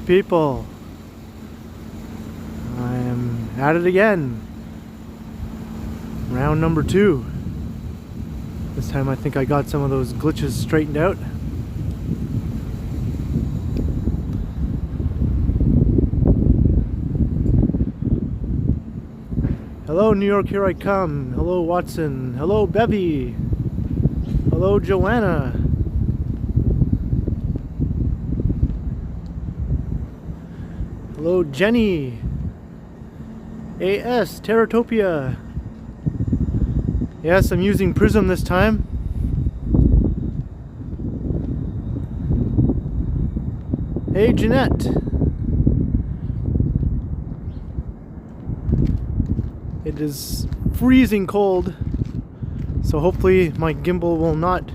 people? I am at it again. Round number 2. This time I think I got some of those glitches straightened out. Hello New York, here I come. Hello Watson. Hello Bevy. Hello Joanna. Hello Jenny. AS Terratopia. Yes, I'm using Prism this time. Hey Jeanette. It is freezing cold, so hopefully my gimbal will not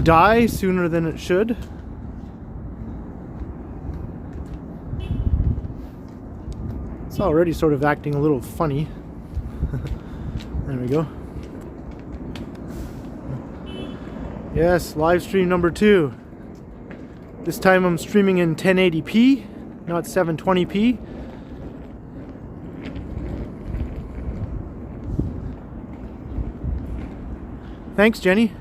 die sooner than it should. It's already sort of acting a little funny. There we go. Yes, live stream number 2. This time I'm streaming in 1080p, not 720p. Thanks, Jenny.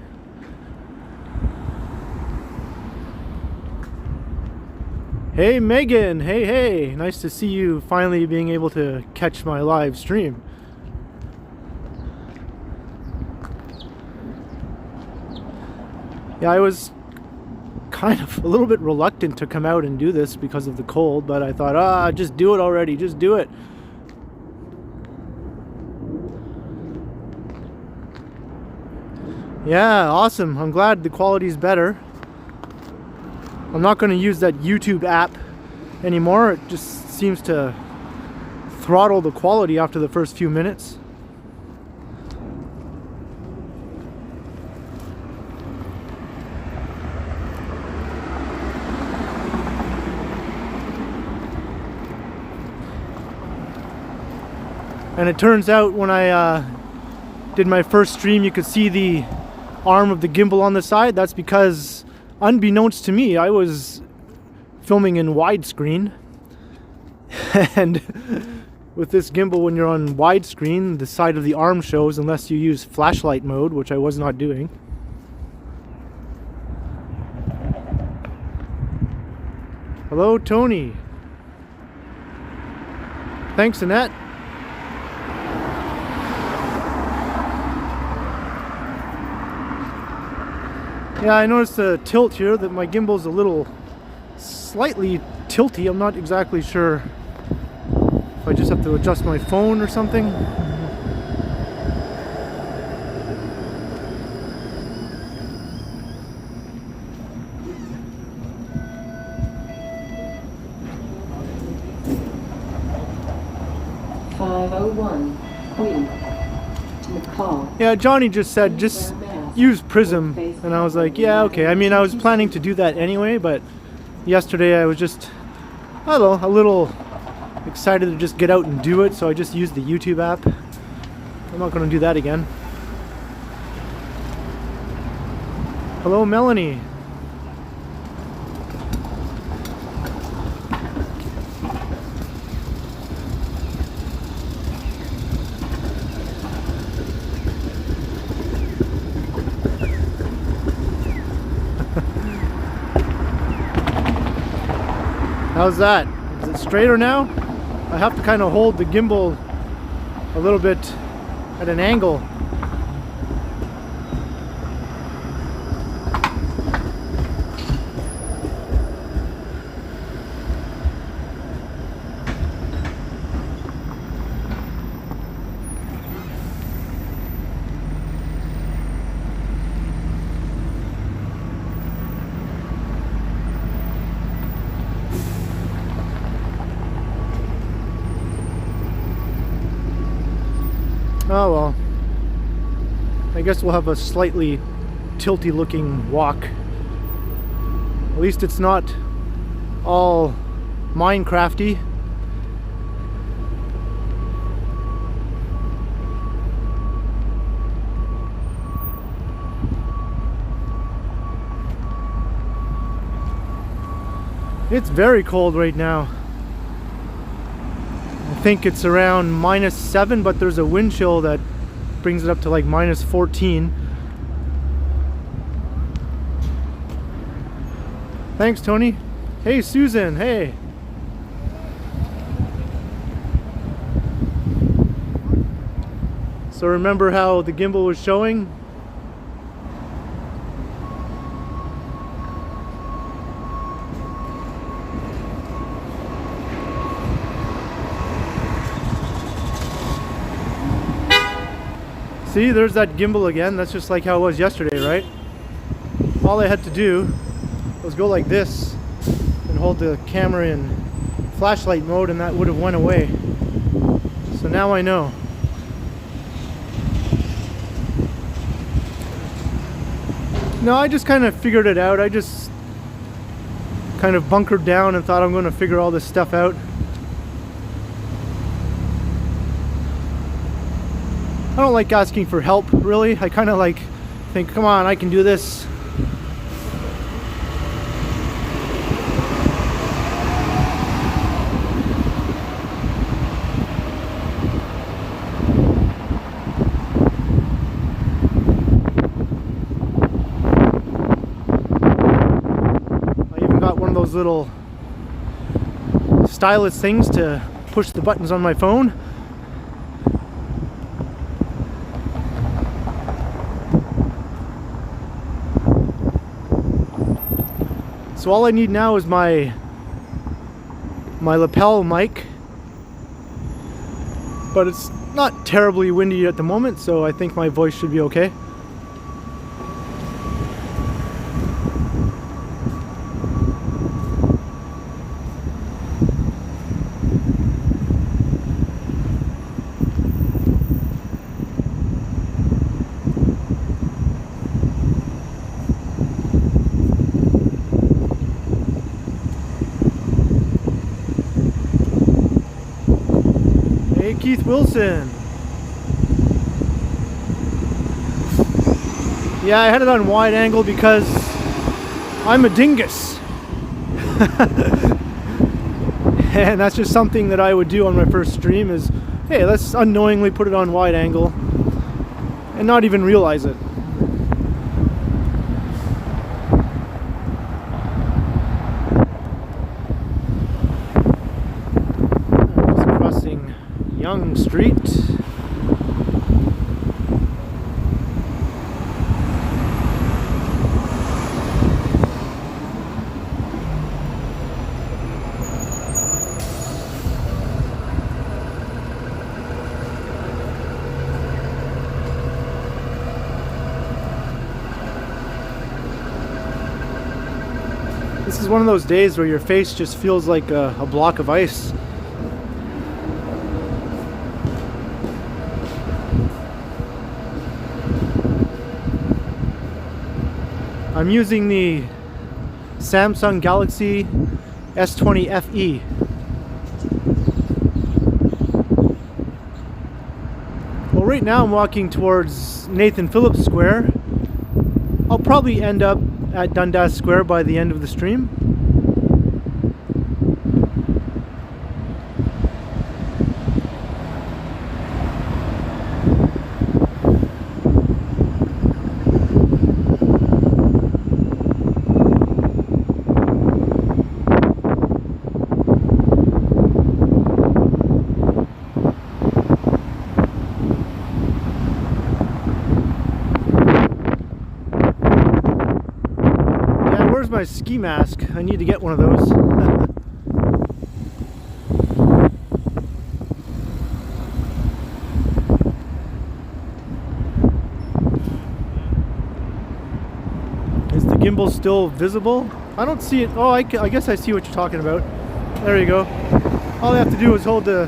Hey, Megan. Hey. Nice to see you finally being able to catch my live stream. Yeah, I was kind of a little bit reluctant to come out and do this because of the cold, but I thought, just do it already. Just do it. Yeah, awesome. I'm glad the quality's better. I'm not going to use that YouTube app anymore. It just seems to throttle the quality after the first few minutes. And it turns out when I did my first stream, you could see the arm of the gimbal on the side. That's because, unbeknownst to me, I was filming in widescreen. And with this gimbal, when you're on widescreen, the side of the arm shows unless you use flashlight mode, which I was not doing. Hello, Tony. Thanks, Annette. Yeah, I noticed a tilt here, that my gimbal's a little slightly tilty. I'm not exactly sure if I just have to adjust my phone or something. Yeah, Johnny just said just use Prism, and I was like, yeah, okay. I mean, I was planning to do that anyway, but yesterday I was just, I don't know, a little excited to just get out and do it, so I just used the YouTube app. I'm not going to do that again. Hello, Melanie. How's that? Is it straighter now? I have to kind of hold the gimbal a little bit at an angle. Oh well, I guess we'll have a slightly tilty looking walk. At least it's not all Minecrafty. It's very cold right now. I think it's around -7, but there's a wind chill that brings it up to like -14. Thanks, Tony. Hey, Susan. Hey. So remember how the gimbal was showing? See, there's that gimbal again. That's just like how it was yesterday, right? All I had to do was go like this and hold the camera in flashlight mode, and that would have went away. So now I know. No, I just kind of figured it out. I just kind of bunkered down and thought I'm going to figure all this stuff out. I don't like asking for help, really. I kind of like think, come on, I can do this. I even got one of those little stylus things to push the buttons on my phone. So all I need now is my lapel mic, but it's not terribly windy at the moment, so I think my voice should be okay. Keith Wilson. Yeah, I had it on wide angle because I'm a dingus. And that's just something that I would do on my first stream is, hey, let's unknowingly put it on wide angle and not even realize it. Young Street. This is one of those days where your face just feels like a block of ice. I'm using the Samsung Galaxy S20 FE. Well, right now I'm walking towards Nathan Phillips Square. I'll probably end up at Dundas Square by the end of the stream. My ski mask. I need to get one of those. Is the gimbal still visible? I don't see it. Oh, I guess I see what you're talking about. There you go. All I have to do is hold the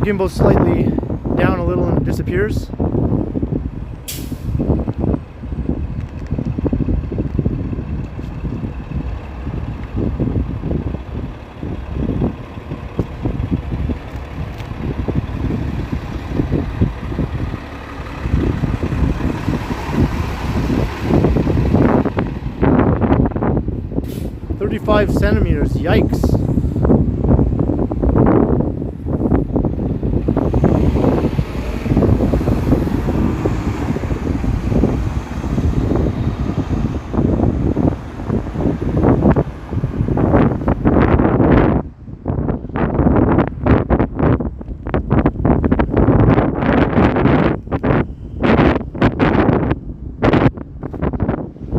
gimbal slightly down a little and it disappears. 25 centimeters, yikes.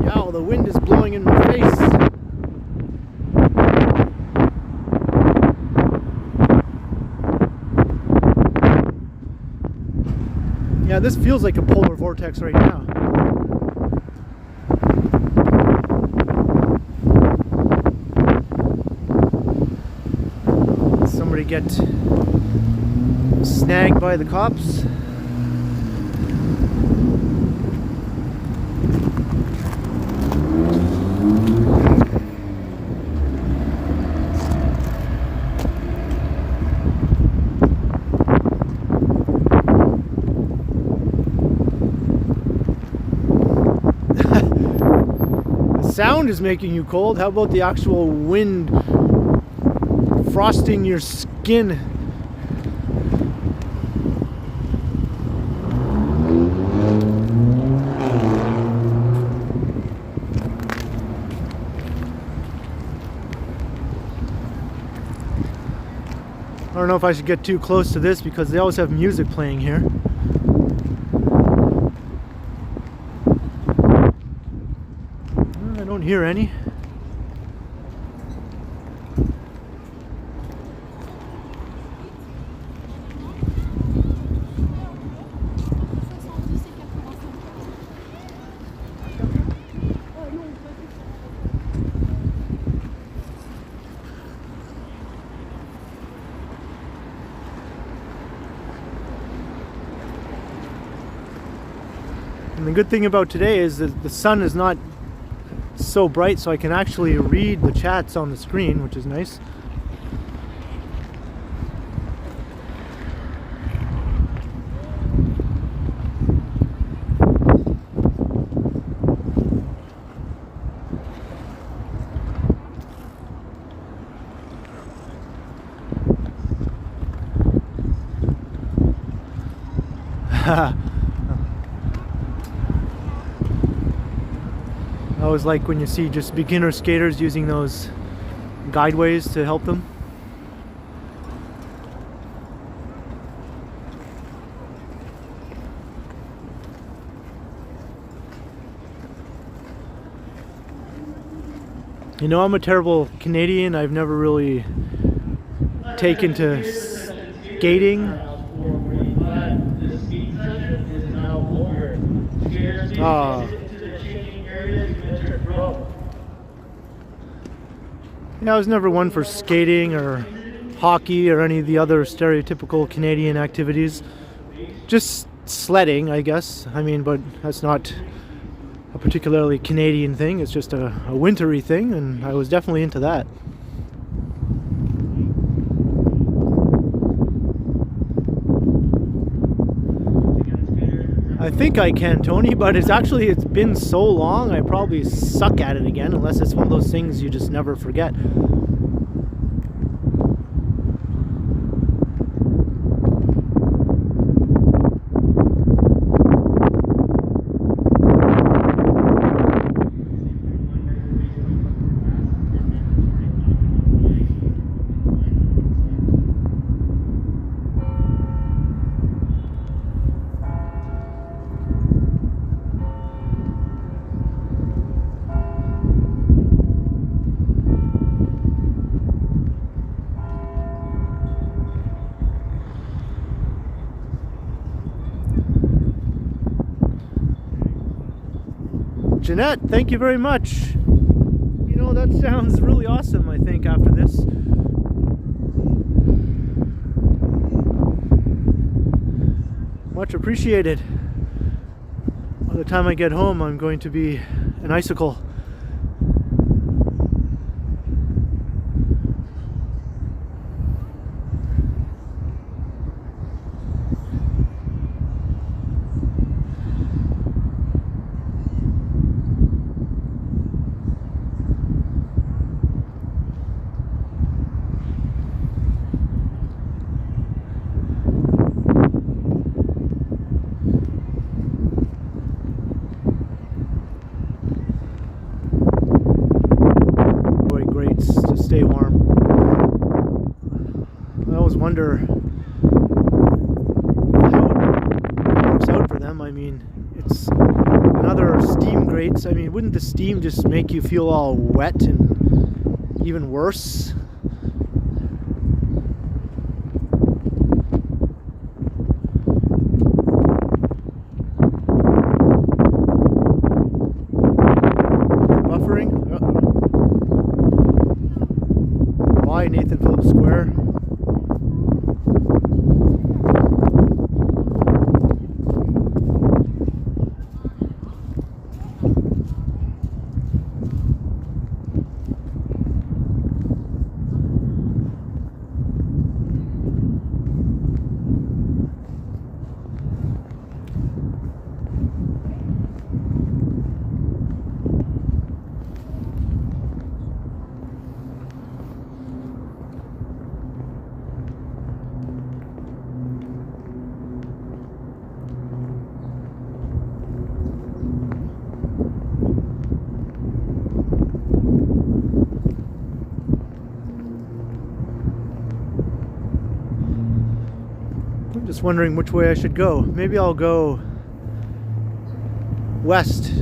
Yeah, the wind is blowing in my face. Yeah, this feels like a polar vortex right now. Somebody get snagged by the cops. Sound is making you cold. How about the actual wind frosting your skin? I don't know if I should get too close to this because they always have music playing here. I don't hear any. And the good thing about today is that the sun is not so bright, so I can actually read the chats on the screen, which is nice. I always like when you see just beginner skaters using those guideways to help them. You know, I'm a terrible Canadian. I've never really taken to skating. Yeah, I was never one for skating or hockey or any of the other stereotypical Canadian activities. Just sledding, I guess. I mean, but that's not a particularly Canadian thing. It's just a wintry thing, and I was definitely into that. I think I can, Tony, but it's been so long, I probably suck at it again, unless it's one of those things you just never forget. Jeanette, thank you very much. You know, that sounds really awesome, I think, after this. Much appreciated. By the time I get home, I'm going to be an icicle. stay warm. I always wonder how it works out for them. I mean, it's another steam grates. I mean, wouldn't the steam just make you feel all wet and even worse? Nathan Phillips Square. Just wondering which way I should go. Maybe I'll go west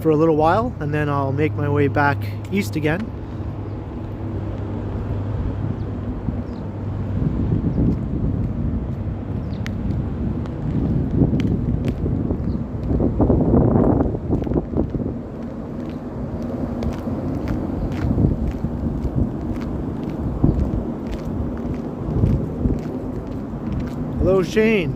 for a little while, and then I'll make my way back east again. Hello, Shane.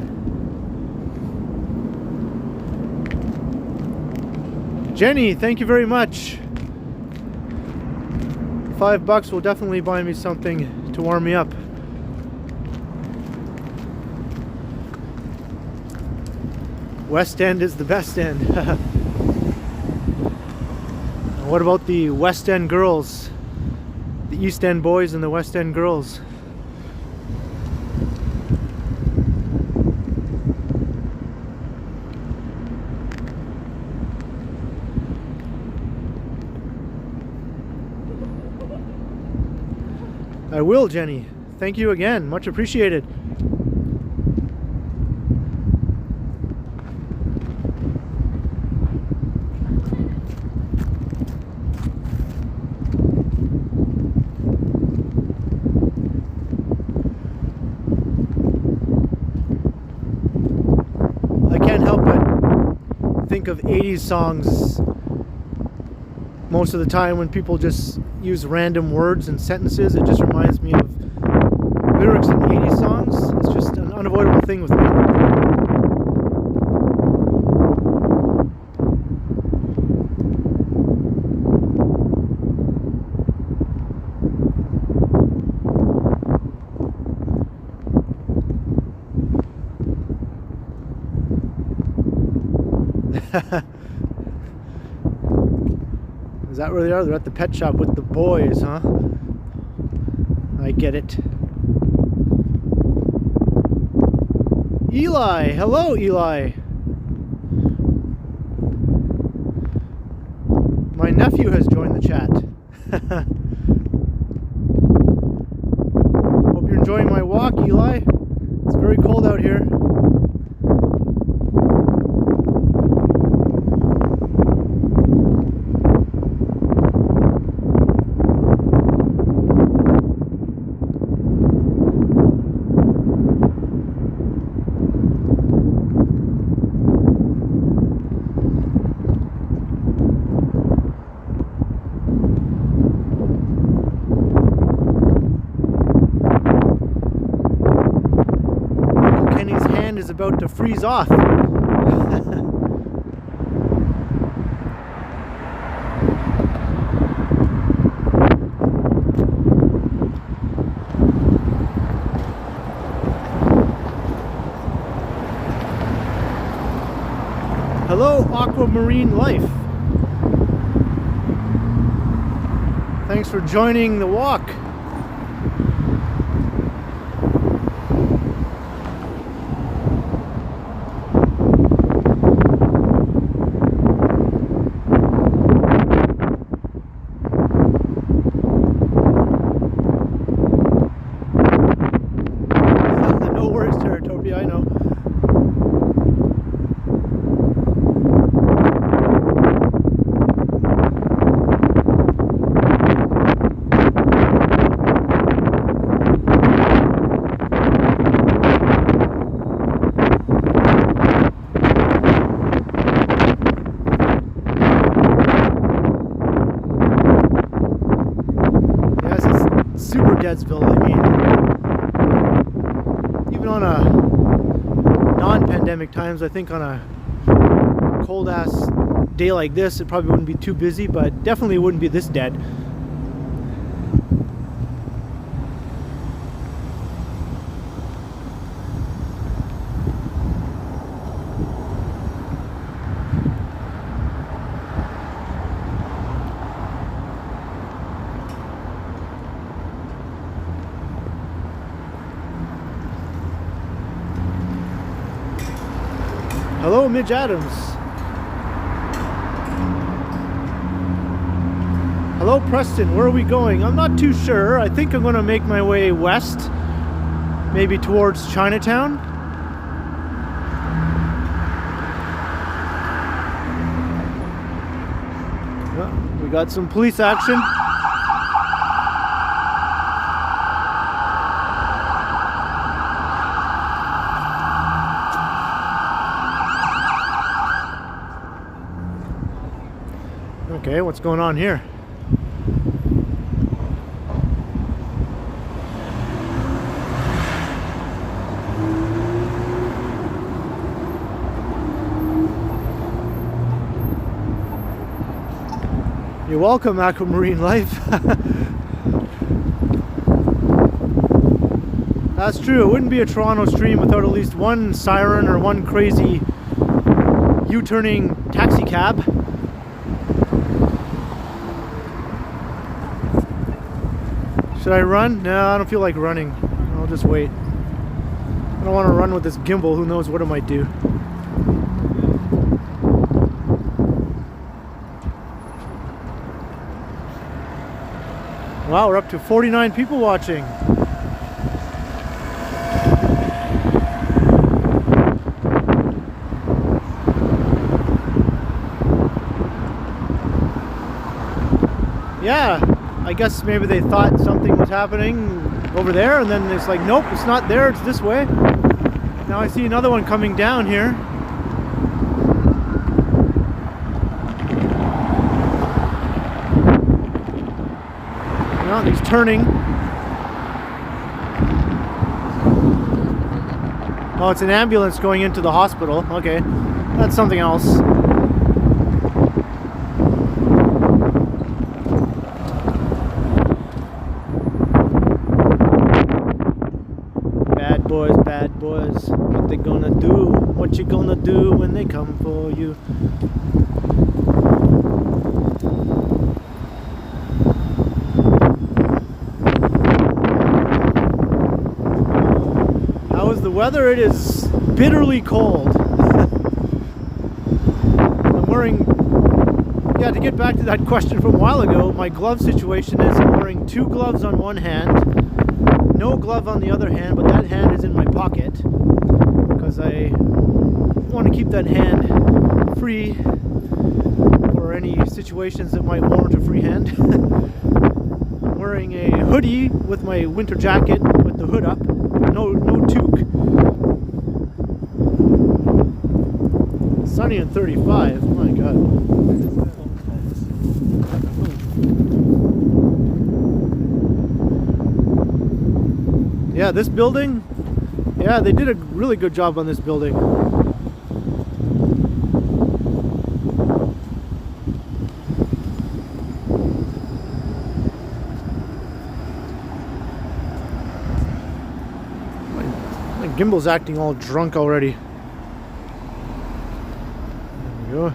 Jenny, thank you very much. $5 will definitely buy me something to warm me up. West End is the best end. What about the West End girls? The East End boys and the West End girls? I will, Jenny. Thank you again. Much appreciated. I can't help but think of 80s songs most of the time when people just use random words and sentences. It just reminds me of lyrics in 80s songs. It's just an unavoidable thing with me. Is that where they are? They're at the pet shop with the boys, huh? I get it. Eli! Hello, Eli! My nephew has joined the chat. Hope you're enjoying my walk, Eli. It's very cold out here. Is about to freeze off. Hello, Aquamarine Life. Thanks for joining the walk. super Deadsville. I mean, even on a non-pandemic times, I think on a cold-ass day like this, it probably wouldn't be too busy, but definitely wouldn't be this dead. Hello, Midge Adams. Hello, Preston. Where are we going? I'm not too sure. I think I'm going to make my way west, maybe towards Chinatown. Well, we got some police action. Okay, what's going on here? You're welcome, Aquamarine Life. That's true. It wouldn't be a Toronto stream without at least one siren or one crazy U-turning taxi cab. Should I run? No, I don't feel like running. I'll just wait. I don't want to run with this gimbal. Who knows what it might do. Wow, we're up to 49 people watching. Yeah, I guess maybe they thought something was happening over there, and then it's like, nope, it's not there, it's this way. Now I see another one coming down here. Well, he's turning. Oh, it's an ambulance going into the hospital. Okay, that's something else. Bad boys, what they gonna do? What you gonna do when they come for you? How is the weather? It is bitterly cold. I'm wearing, yeah, to get back to that question from a while ago, my glove situation is I'm wearing 2 gloves on one hand, no glove on the other hand, but that hand is in my pocket because I want to keep that hand free for any situations that might warrant a free hand. I'm wearing a hoodie with my winter jacket with the hood up, no toque. Sunny and 35, oh my god. Yeah, this building, yeah, they did a really good job on this building. My gimbal's acting all drunk already. There we go.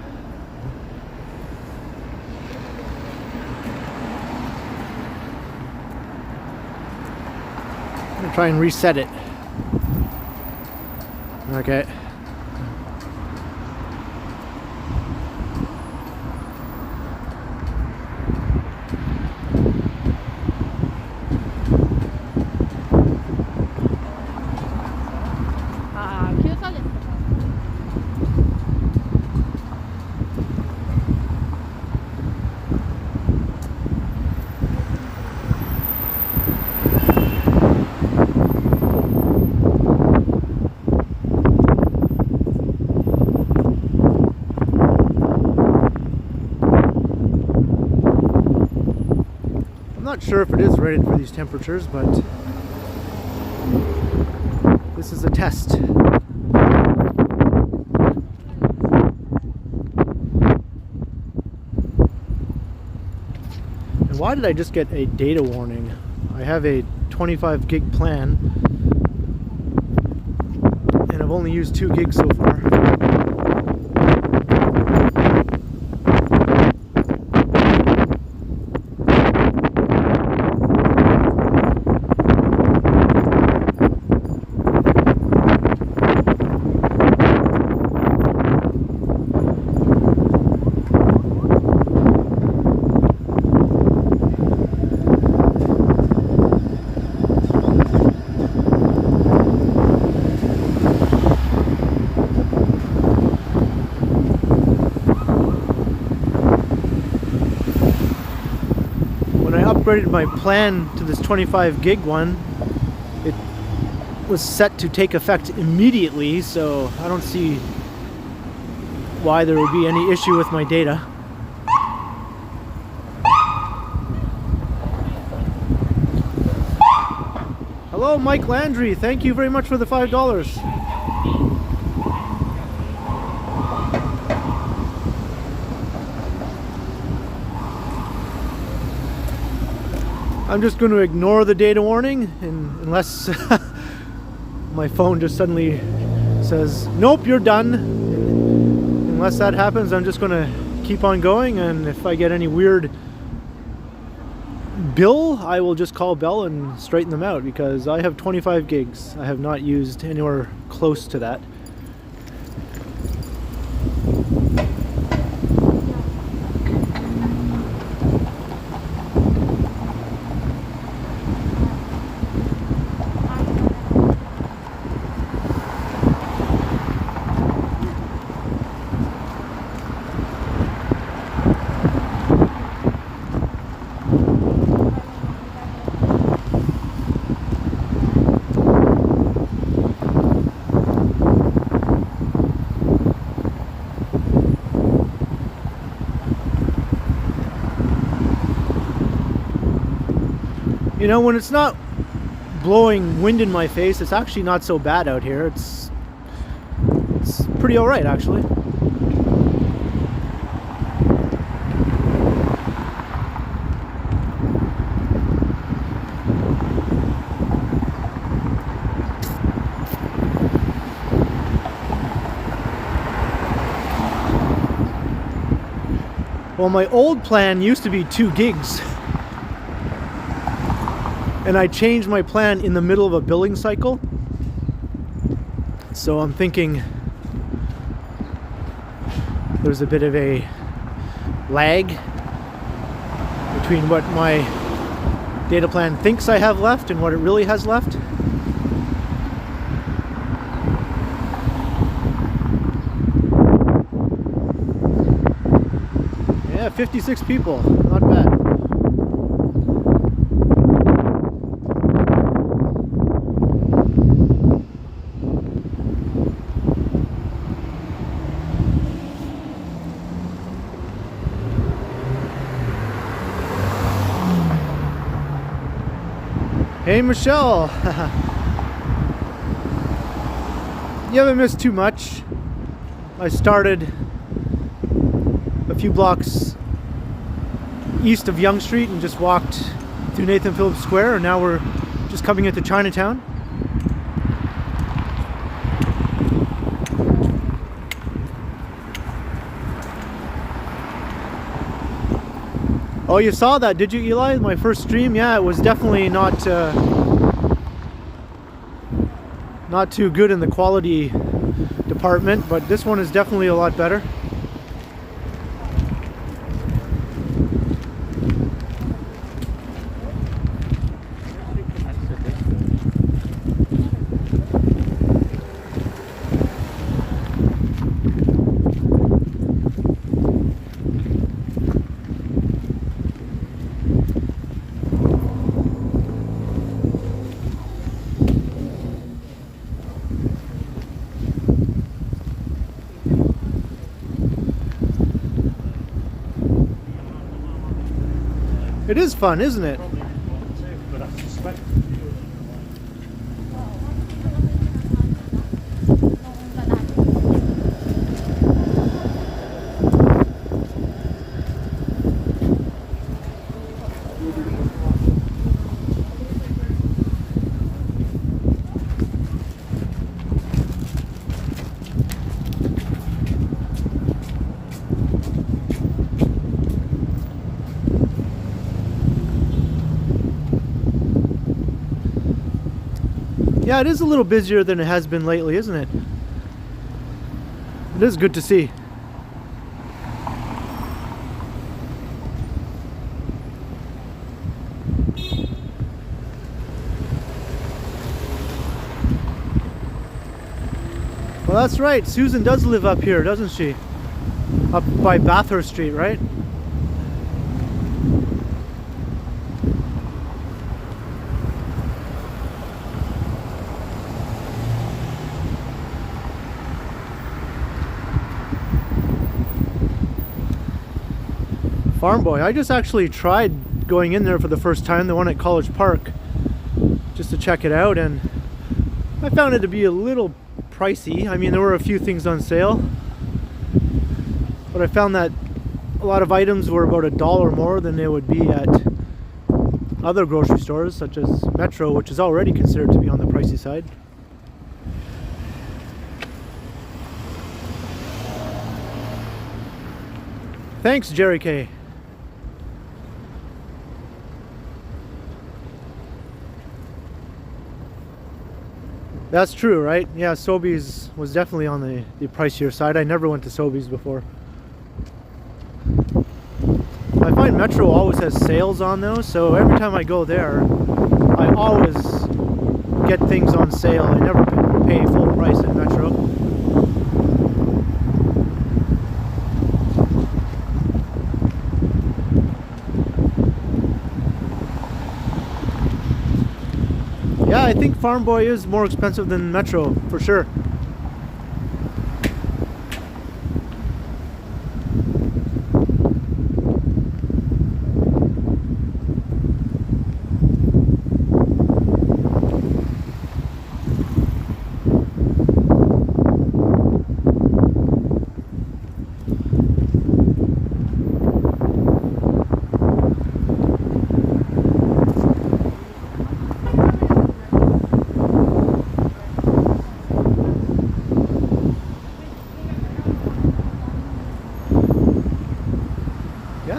Try and reset it. Okay. I'm not sure if it is rated for these temperatures, but this is a test. And why did I just get a data warning? I have a 25 gig plan, and I've only used 2 gigs so far. Upgraded my plan to this 25 gig one. It was set to take effect immediately, so I don't see why there would be any issue with my data. Hello, Mike Landry. Thank you very much for the $5. I'm just going to ignore the data warning, and unless my phone just suddenly says, nope, you're done. Unless that happens, I'm just going to keep on going, and if I get any weird bill, I will just call Bell and straighten them out, because I have 25 gigs. I have not used anywhere close to that. You know, when it's not blowing wind in my face, it's actually not so bad out here. It's pretty alright, actually. Well, my old plan used to be 2 gigs. And I changed my plan in the middle of a billing cycle. So I'm thinking there's a bit of a lag between what my data plan thinks I have left and what it really has left. Yeah, 56 people, not bad. Hey Michelle! You haven't missed too much. I started a few blocks east of Yonge Street and just walked through Nathan Phillips Square, and now we're just coming into Chinatown. Oh, you saw that, did you, Eli? My first stream? Yeah, it was definitely not too good in the quality department, but this one is definitely a lot better. It is fun, isn't it? Probably won't say, but I suspect. Yeah, it is a little busier than it has been lately, isn't it? It is good to see. Well, that's right. Susan does live up here, doesn't she? Up by Bathurst Street, right? Farm Boy. I just actually tried going in there for the first time, the one at College Park, just to check it out, and I found it to be a little pricey. I mean, there were a few things on sale, but I found that a lot of items were about $1 more than they would be at other grocery stores, such as Metro, which is already considered to be on the pricey side. Thanks, Jerry K. That's true, right? Yeah, Sobeys was definitely on the pricier side. I never went to Sobeys before. I find Metro always has sales on those, so every time I go there, I always get things on sale. I never pay full price at Metro. Yeah, I think Farm Boy is more expensive than Metro, for sure.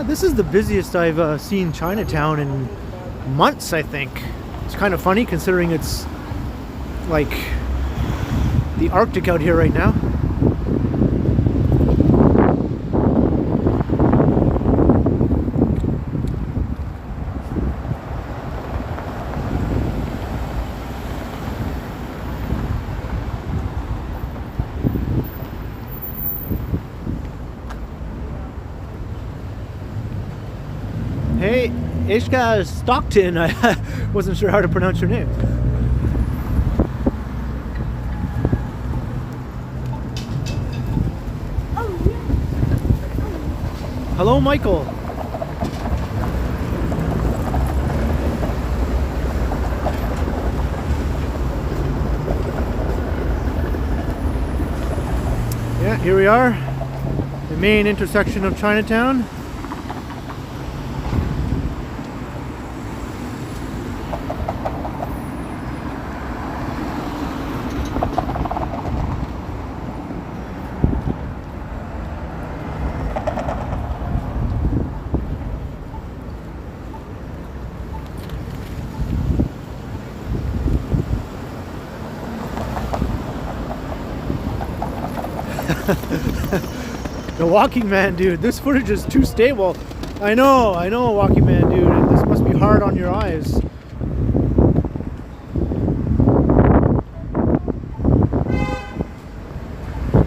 This is the busiest I've seen Chinatown in months, I think. It's kind of funny considering it's like the Arctic out here right now. Hey, Ishka Stockton. I wasn't sure how to pronounce your name. Hello, Michael. Yeah, here we are, the main intersection of Chinatown. The Walking Man, dude. This footage is too stable. I know, Walking Man, dude. This must be hard on your eyes.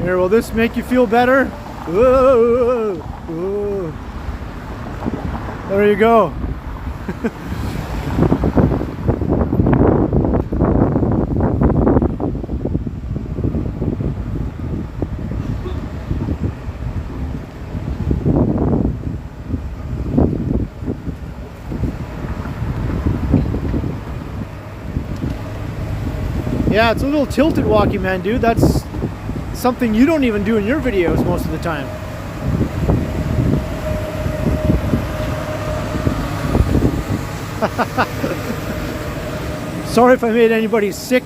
Here, will this make you feel better? Whoa, whoa. There you go. Yeah, it's a little tilted walking man, dude. That's something you don't even do in your videos most of the time. Sorry if I made anybody sick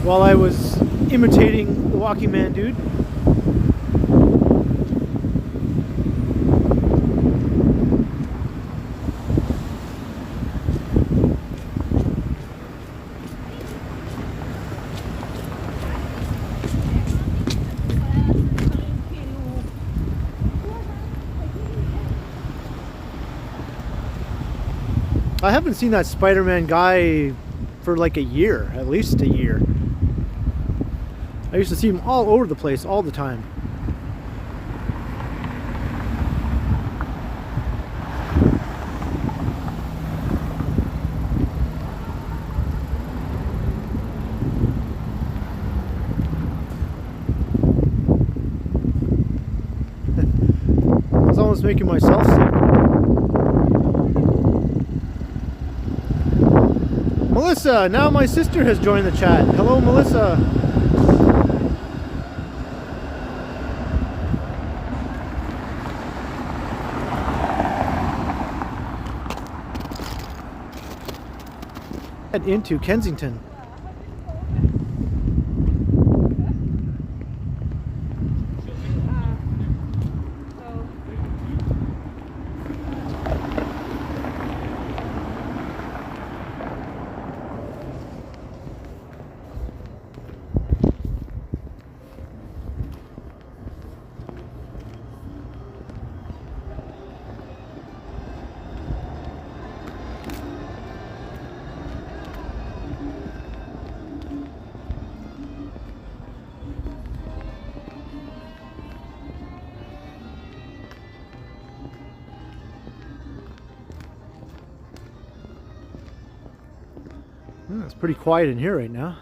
while I was imitating the walking man, dude. I haven't seen that Spider-Man guy for like a year, at least a year. I used to see him all over the place all the time. I was almost making myself sick. Melissa, now my sister has joined the chat. Hello, Melissa. Head into Kensington. It's pretty quiet in here right now.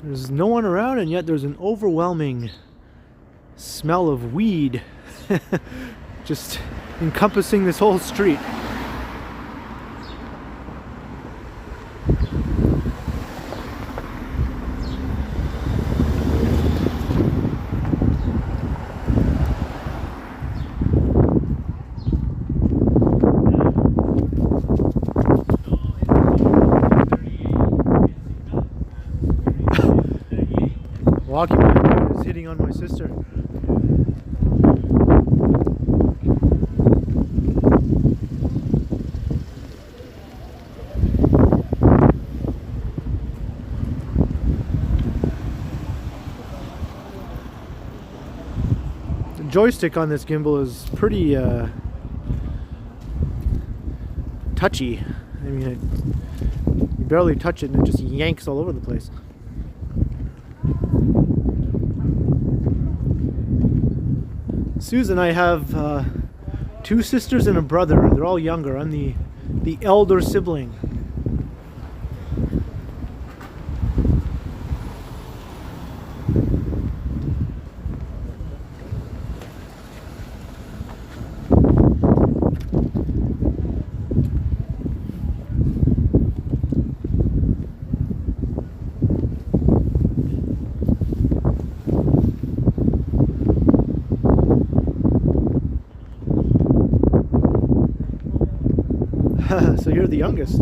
There's no one around, and yet there's an overwhelming smell of weed just encompassing this whole street. Walking man is hitting on my sister. The joystick on this gimbal is pretty touchy. I mean, you barely touch it and it just yanks all over the place. Susan and I have two sisters and a brother. They're all younger. I'm the elder sibling. So you're the youngest.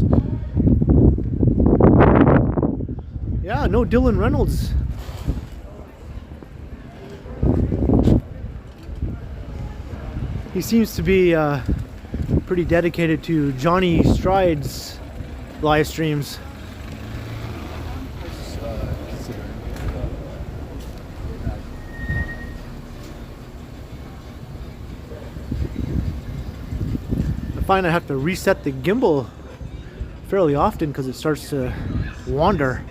Yeah, no Dylan Reynolds. He seems to be pretty dedicated to Johnny Stride's live streams. find I have to reset the gimbal fairly often because it starts to wander.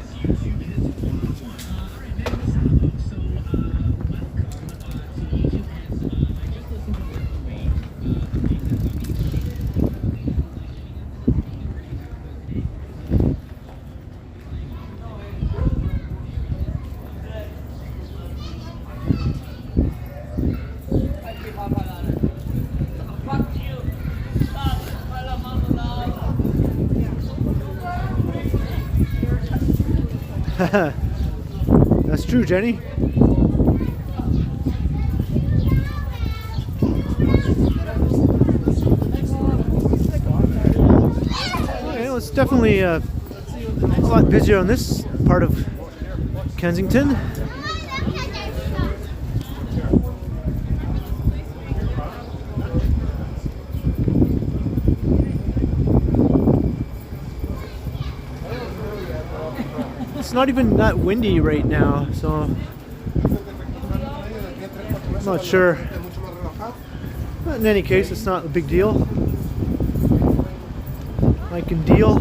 That's true, Jenny. Okay, well, it's definitely a lot busier on this part of Kensington. It's not even that windy right now, so I'm not sure. But in any case, it's not a big deal. I can deal.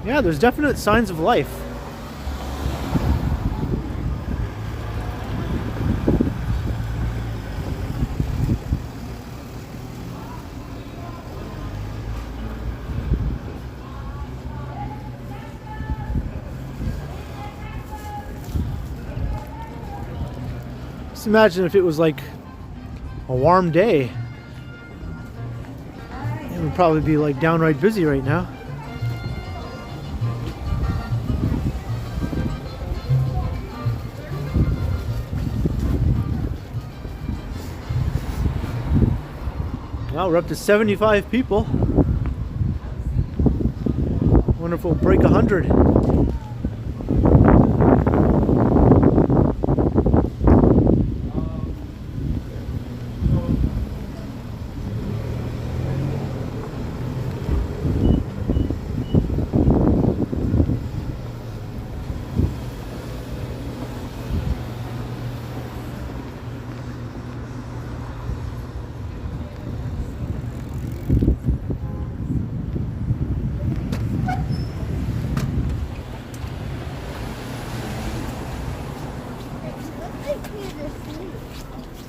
Yeah, there's definite signs of life. Just imagine if it was like a warm day. It would probably be like downright busy right now. Well, we're up to 75 people. Wonder if we'll break 100.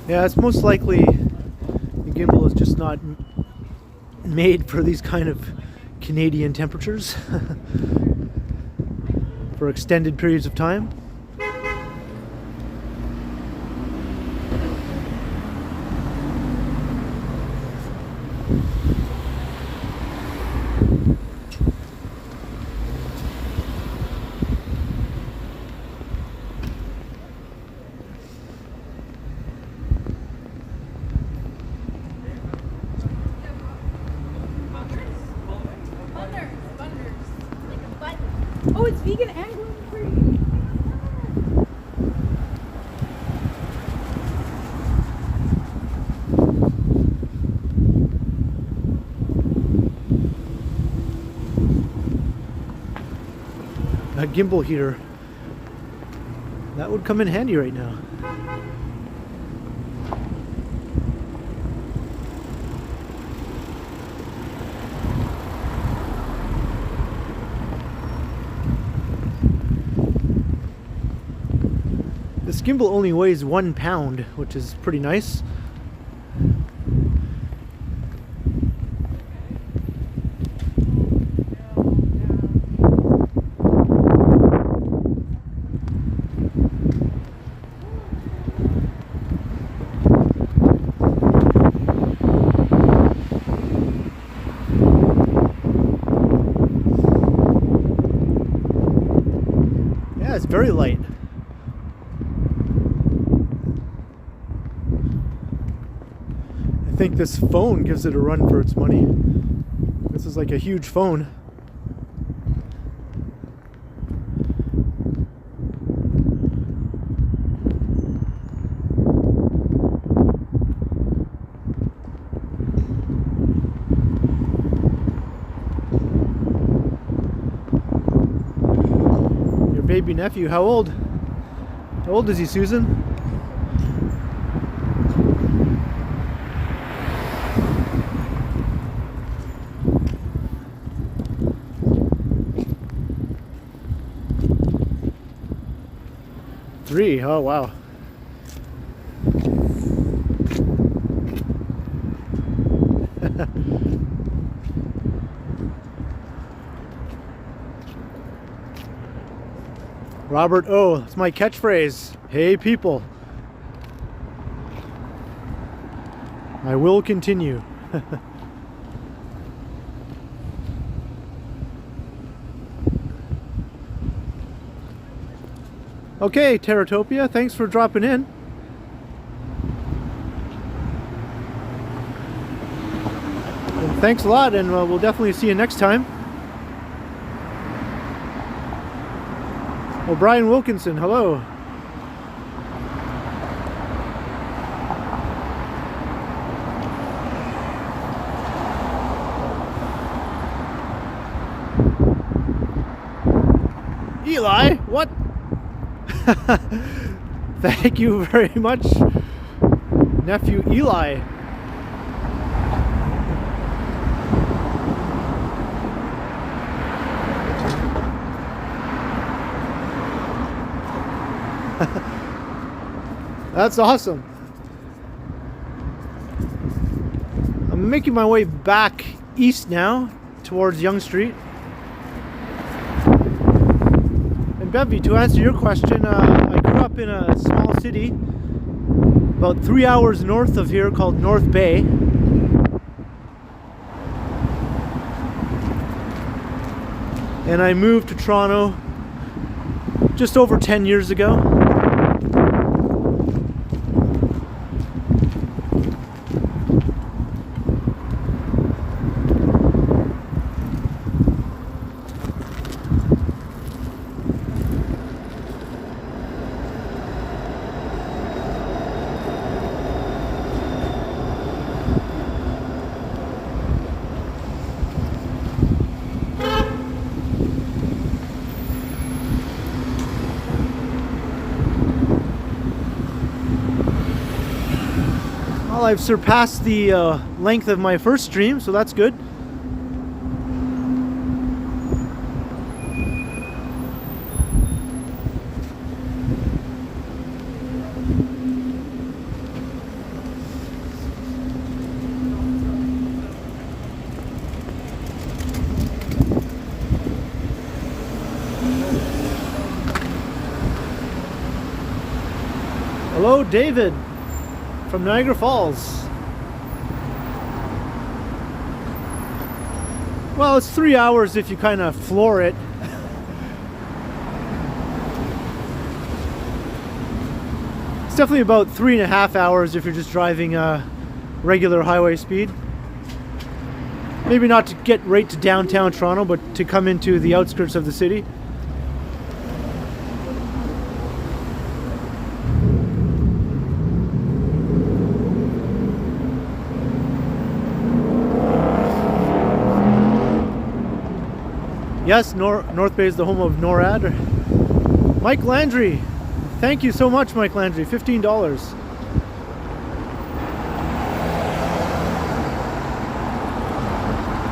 Yeah, it's most likely the gimbal is just not made for these kind of Canadian temperatures for extended periods of time. Oh, it's vegan and gluten-free. A gimbal heater. That would come in handy right now. This gimbal only weighs 1 pound, which is pretty nice. Yeah, it's very light. I think this phone gives it a run for its money. This is like a huge phone. Your baby nephew, how old? How old is he, Susan? Three. Oh, wow. Robert O. That's my catchphrase. Hey, people. I will continue. Okay, Terratopia, thanks for dropping in. And thanks a lot, and we'll definitely see you next time. O'Brien Wilkinson, hello. Eli, what? Thank you very much, nephew Eli. That's awesome. I'm making my way back east now towards Yonge Street. And Bevy, to answer your question, I grew up in a small city about 3 hours north of here called North Bay. And I moved to Toronto just over 10 years ago. Well, I've surpassed the length of my first stream, so that's good. Hello, David from Niagara Falls. Well, it's 3 hours if you kind of floor it. It's definitely about 3.5 hours if you're just driving regular highway speed. Maybe not to get right to downtown Toronto, but to come into the outskirts of the city. Yes, North Bay is the home of NORAD. Mike Landry. Thank you so much, Mike Landry. $15.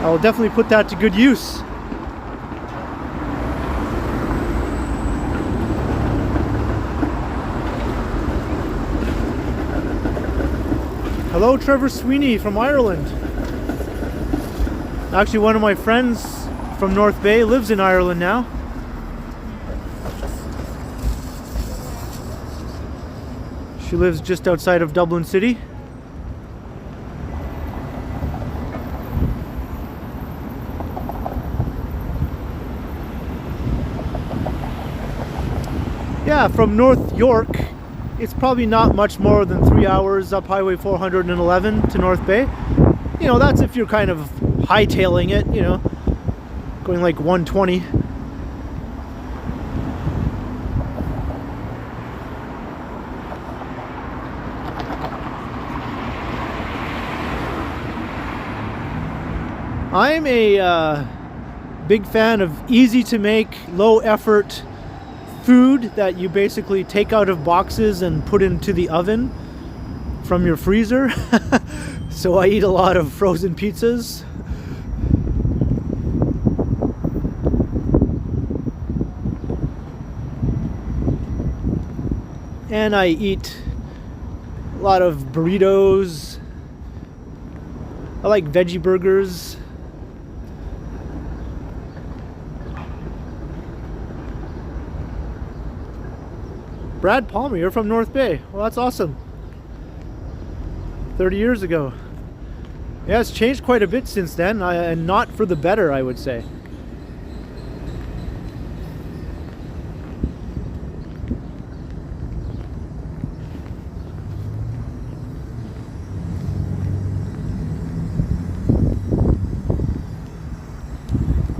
I'll definitely put that to good use. Hello, Trevor Sweeney from Ireland. Actually, one of my friends from North Bay lives in Ireland now. She lives just outside of Dublin City. Yeah, from North York, it's probably not much more than 3 hours up Highway 411 to North Bay. You know, that's if you're kind of hightailing it, you know, going like 120. I'm a big fan of easy to make, low effort food that you basically take out of boxes and put into the oven from your freezer. So I eat a lot of frozen pizzas. And I eat a lot of burritos. I like veggie burgers. Brad Palmer, you're from North Bay. Well, that's awesome. 30 years ago. Yeah, it's changed quite a bit since then, and not for the better, I would say.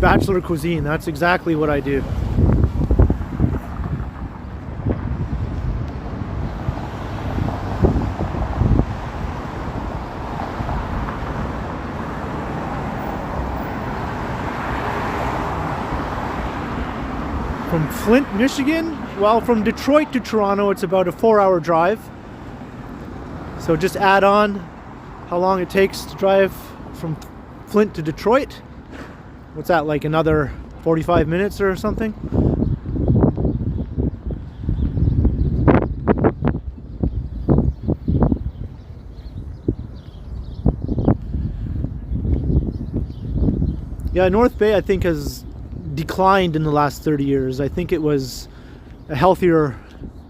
Bachelor cuisine, that's exactly what I do. From Flint, Michigan? Well, from Detroit to Toronto, it's about a 4-hour drive. So just add on how long it takes to drive from Flint to Detroit. What's that, like another 45 minutes or something? Yeah, North Bay, I think, has declined in the last 30 years. I think it was a healthier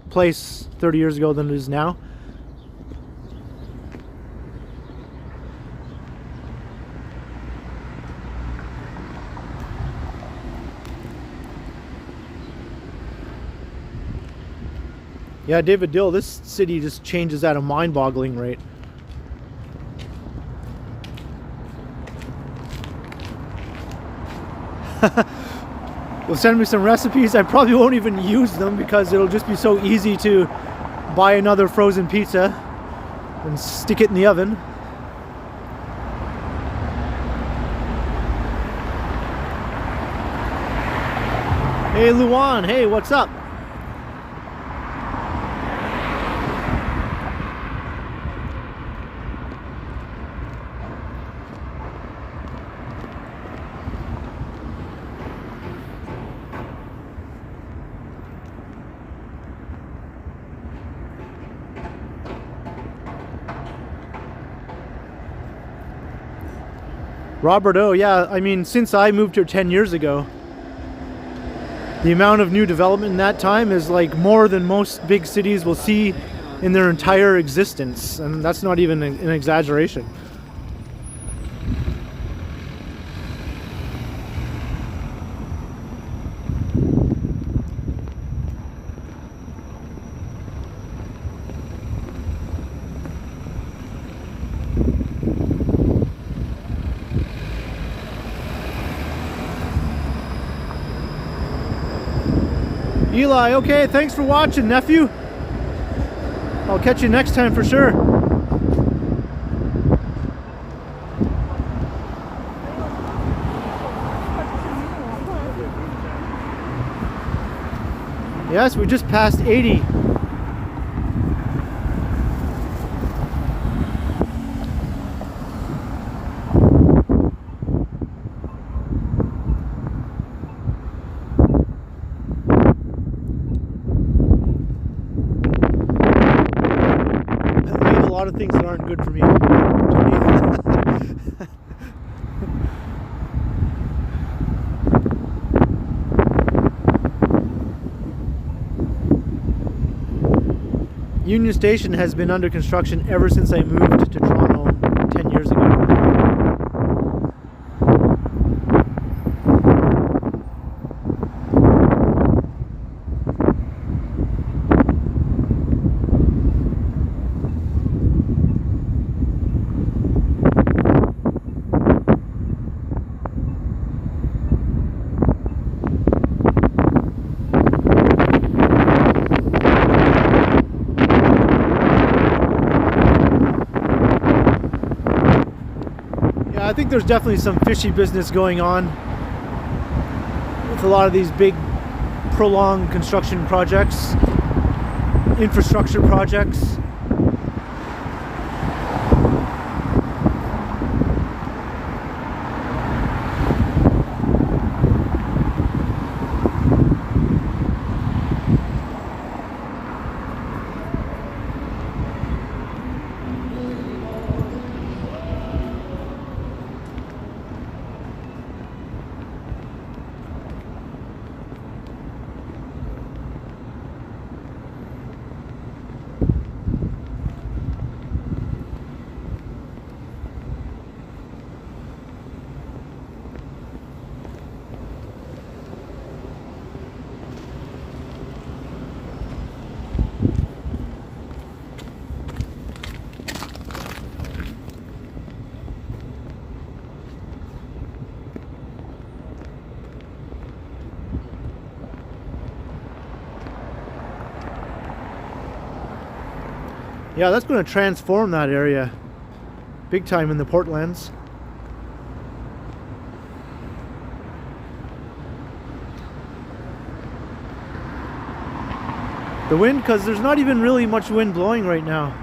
place 30 years ago than it is now. Yeah, David Dill, this city just changes at a mind-boggling rate. You'll send me some recipes. I probably won't even use them because it'll just be so easy to buy another frozen pizza and stick it in the oven. Hey Luan, hey, what's up? Robert O, yeah, I mean, since I moved here 10 years ago, the amount of new development in that time is like more than most big cities will see in their entire existence, and that's not even an exaggeration. Eli, okay, thanks for watching, nephew. I'll catch you next time for sure. Yes, we just passed 80. A lot of things that aren't good for me. Union Station has been under construction ever since I moved to Toronto 10 years ago. I think there's definitely some fishy business going on with a lot of these big prolonged construction projects, infrastructure projects. Yeah, that's going to transform that area big time in the Portlands. The wind, because there's not even really much wind blowing right now.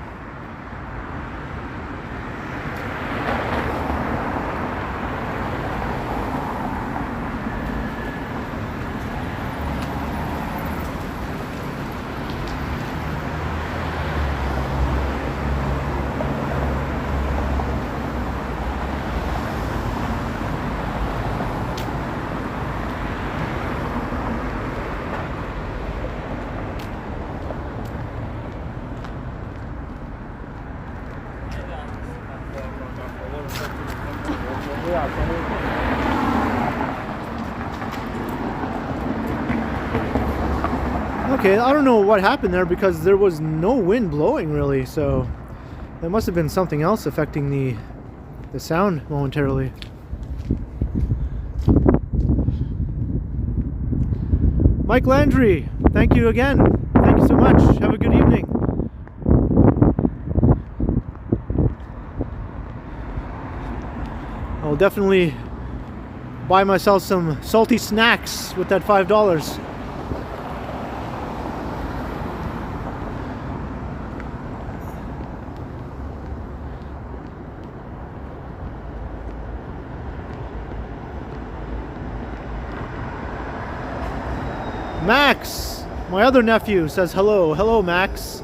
Okay, I don't know what happened there because there was no wind blowing really, so that must have been something else affecting the sound momentarily. Mike Landry, thank you again. Thank you so much. Have a good evening. I'll definitely buy myself some salty snacks with that $5. Max, my other nephew, says hello. Hello, Max.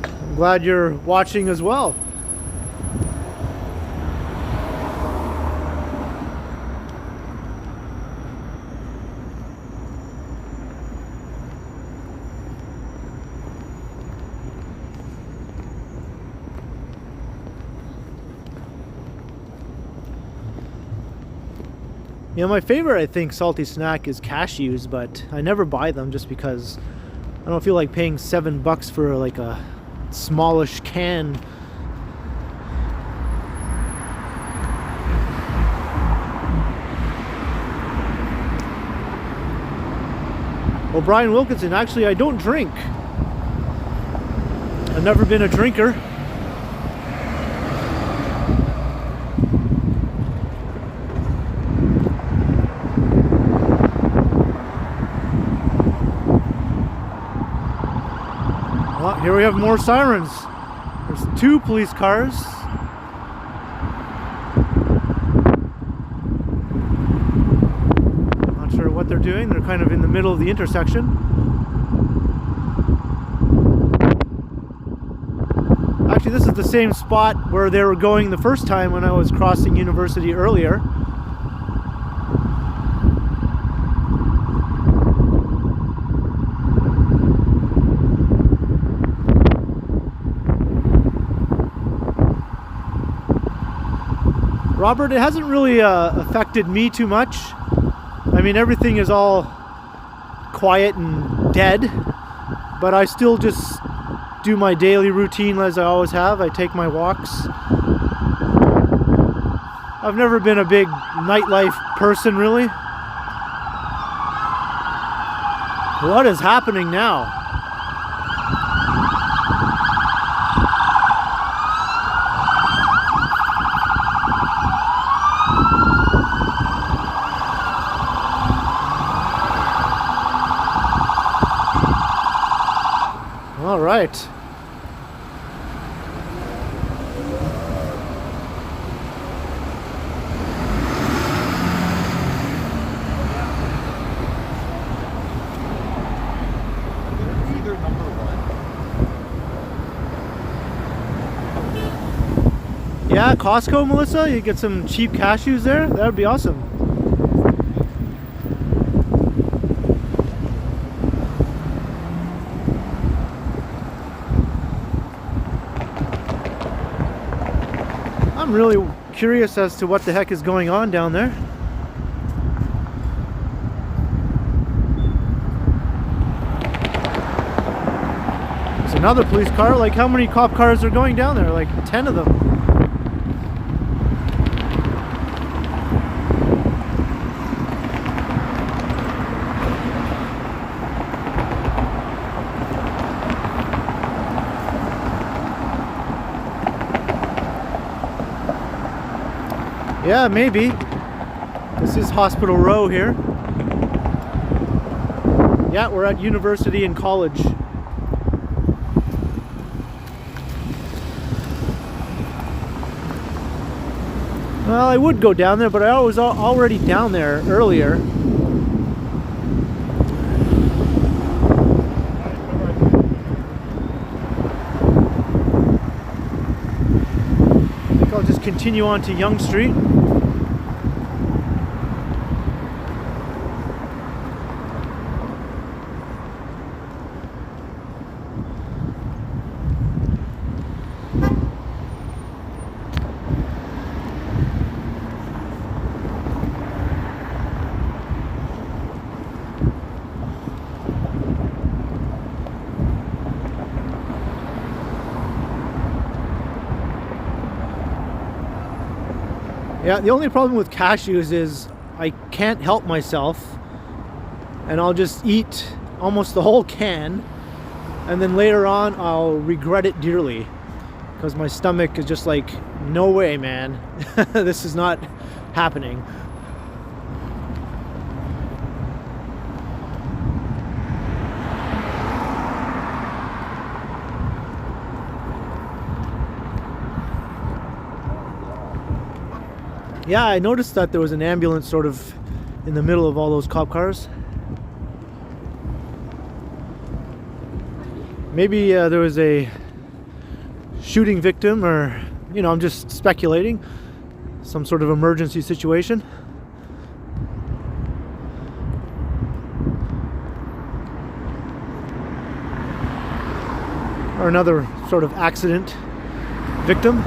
I'm glad you're watching as well. You know, my favorite, I think, salty snack is cashews, but I never buy them just because I don't feel like paying $7 for like a smallish can. Well, Brian Wilkinson, actually, I don't drink. I've never been a drinker. Well, here we have more sirens. There's 2 police cars. Not sure what they're doing. They're kind of in the middle of the intersection. Actually, this is the same spot where they were going the first time when I was crossing University earlier. Robert, it hasn't really affected me too much. I mean, everything is all quiet and dead, but I still just do my daily routine as I always have. I take my walks. I've never been a big nightlife person, really. What is happening now? All right. Either number one. Yeah, Costco, Melissa, you get some cheap cashews there. That would be awesome. I'm really curious as to what the heck is going on down there. There's another police car. Like, how many cop cars are going down there? Like 10 of them. Yeah, maybe. This is Hospital Row here. Yeah, we're at university and college. Well, I would go down there, but I was already down there earlier. I think I'll just continue on to Yonge Street. Yeah, the only problem with cashews is I can't help myself, and I'll just eat almost the whole can, and then later on I'll regret it dearly because my stomach is just like, no way, man. This is not happening. Yeah, I noticed that there was an ambulance sort of in the middle of all those cop cars. Maybe there was a shooting victim, or, you know, I'm just speculating. Some sort of emergency situation. Or another sort of accident victim.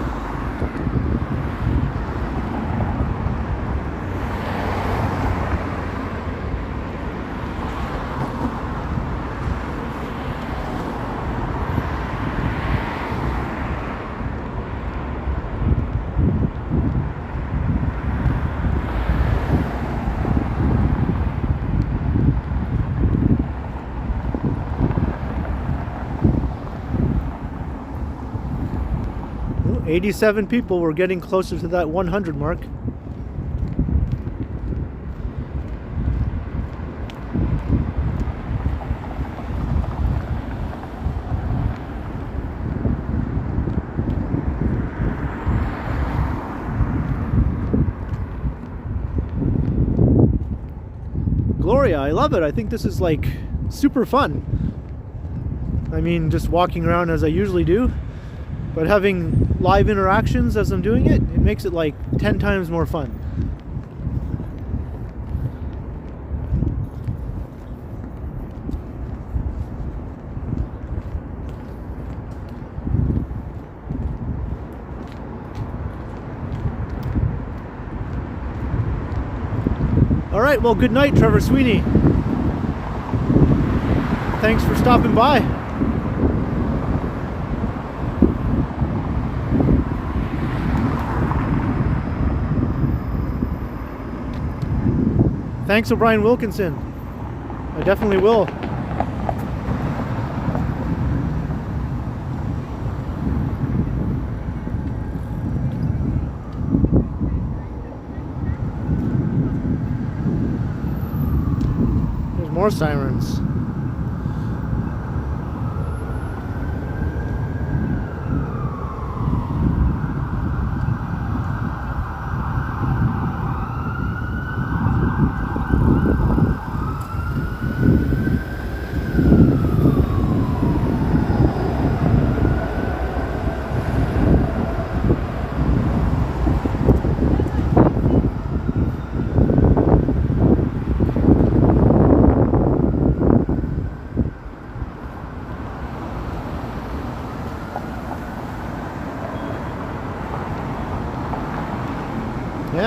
Ooh, 87 people. We're getting closer to that 100 mark. Gloria, I love it. I think this is like super fun. I mean, just walking around as I usually do, but having live interactions as I'm doing it, it makes it like 10 times more fun. All right, well, good night, Trevor Sweeney. Thanks for stopping by. Thanks, O'Brien Wilkinson. I definitely will. There's more sirens.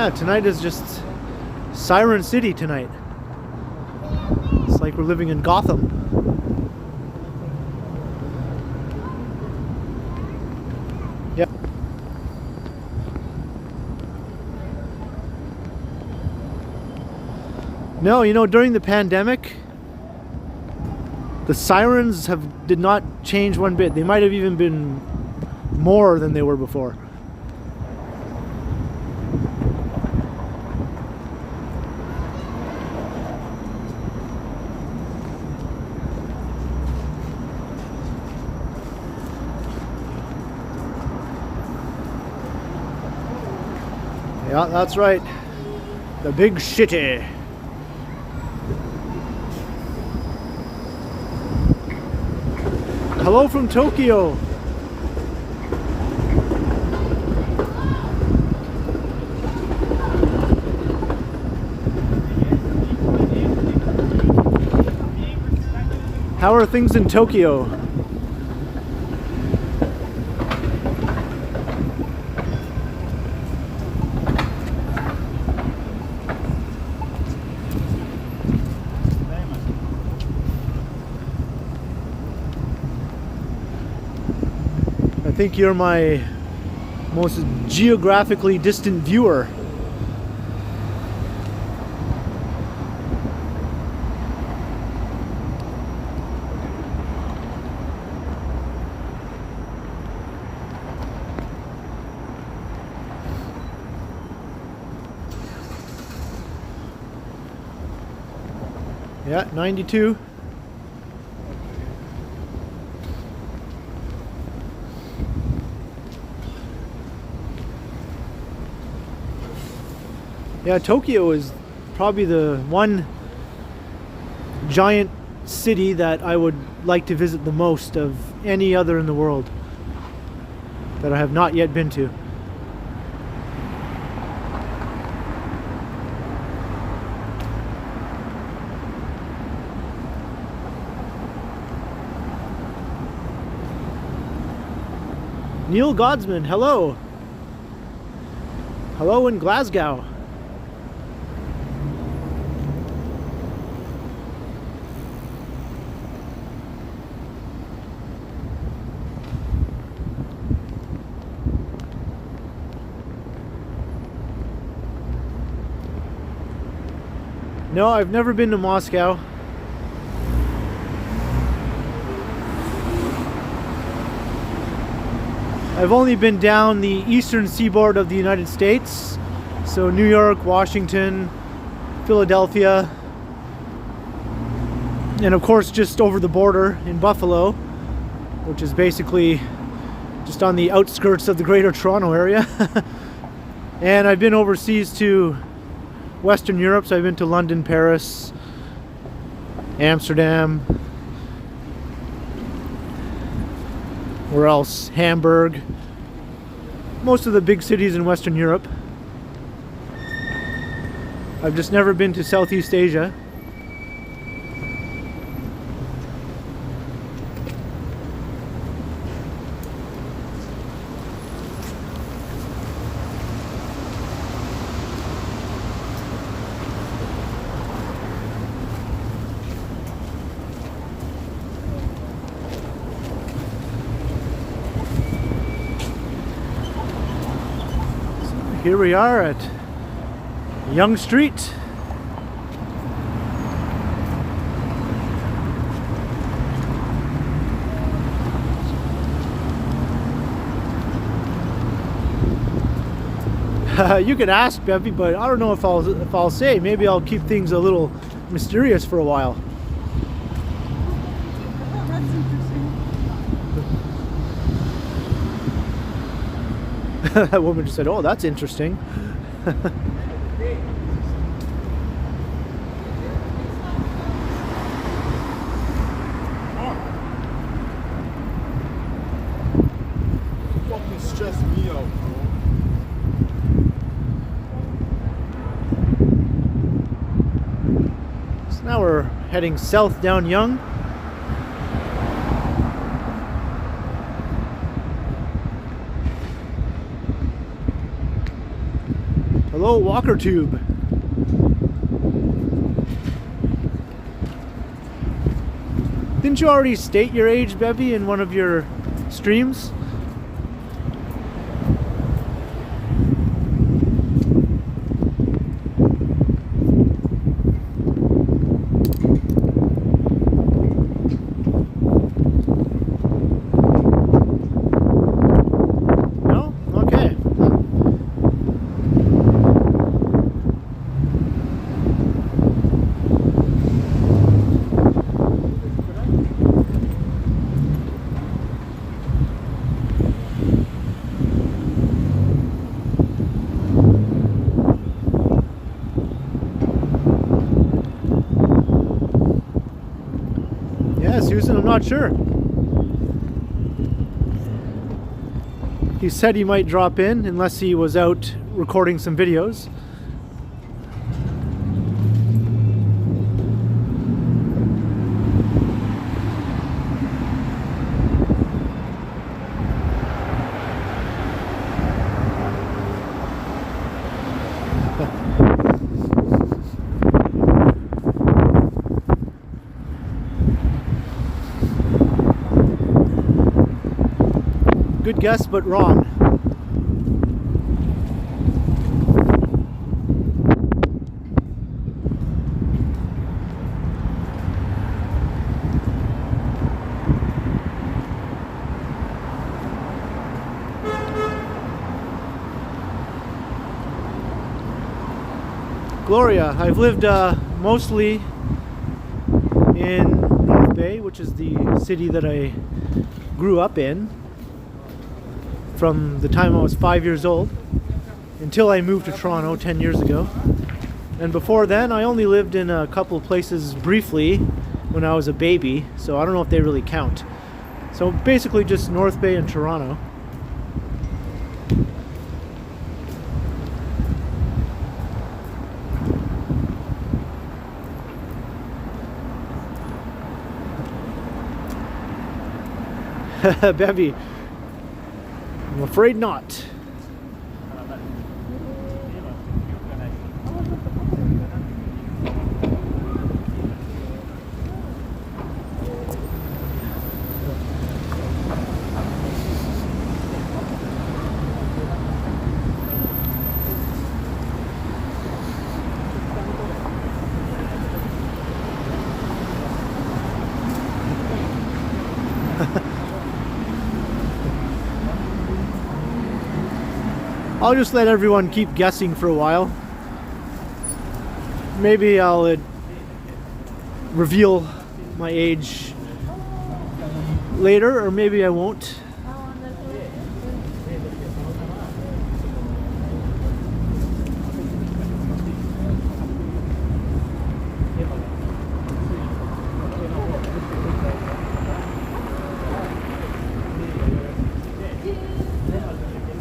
Yeah, tonight is just Siren City tonight. It's like we're living in Gotham. Yep. No, you know, during the pandemic, the sirens did not change one bit. They might have even been more than they were before. Yeah, that's right. The big shitty. Hello from Tokyo. How are things in Tokyo? I think you're my most geographically distant viewer. Yeah, 92. Yeah, Tokyo is probably the one giant city that I would like to visit the most of any other in the world that I have not yet been to. Neil Godsman, hello. Hello in Glasgow. No, I've never been to Moscow. I've only been down the eastern seaboard of the United States. So New York, Washington, Philadelphia, and of course just over the border in Buffalo, which is basically just on the outskirts of the Greater Toronto area. And I've been overseas to Western Europe, so I've been to London, Paris, Amsterdam, where else? Hamburg, most of the big cities in Western Europe. I've just never been to Southeast Asia. Here we are at Yonge Street. You can ask Bevy, but I don't know if I'll say. Maybe I'll keep things a little mysterious for a while. Oh, that's interesting. That woman just said, "Oh, that's interesting." Fucking stress me out, bro. So now we're heading south down Yonge. Hello Hello, Walker Tube. Didn't you already state your age, Bevy, in one of your streams? No? Okay. Yeah, Susan, I'm not sure. He said he might drop in unless he was out recording some videos. Good guess, but wrong. Gloria, I've lived mostly in North Bay, which is the city that I grew up in from the time I was 5 years old until I moved to Toronto 10 years ago. And before then, I only lived in a couple of places briefly when I was a baby, so I don't know if they really count. So basically just North Bay and Toronto. Bevy, I'm afraid not. I'll just let everyone keep guessing for a while. Maybe I'll reveal my age later, or maybe I won't.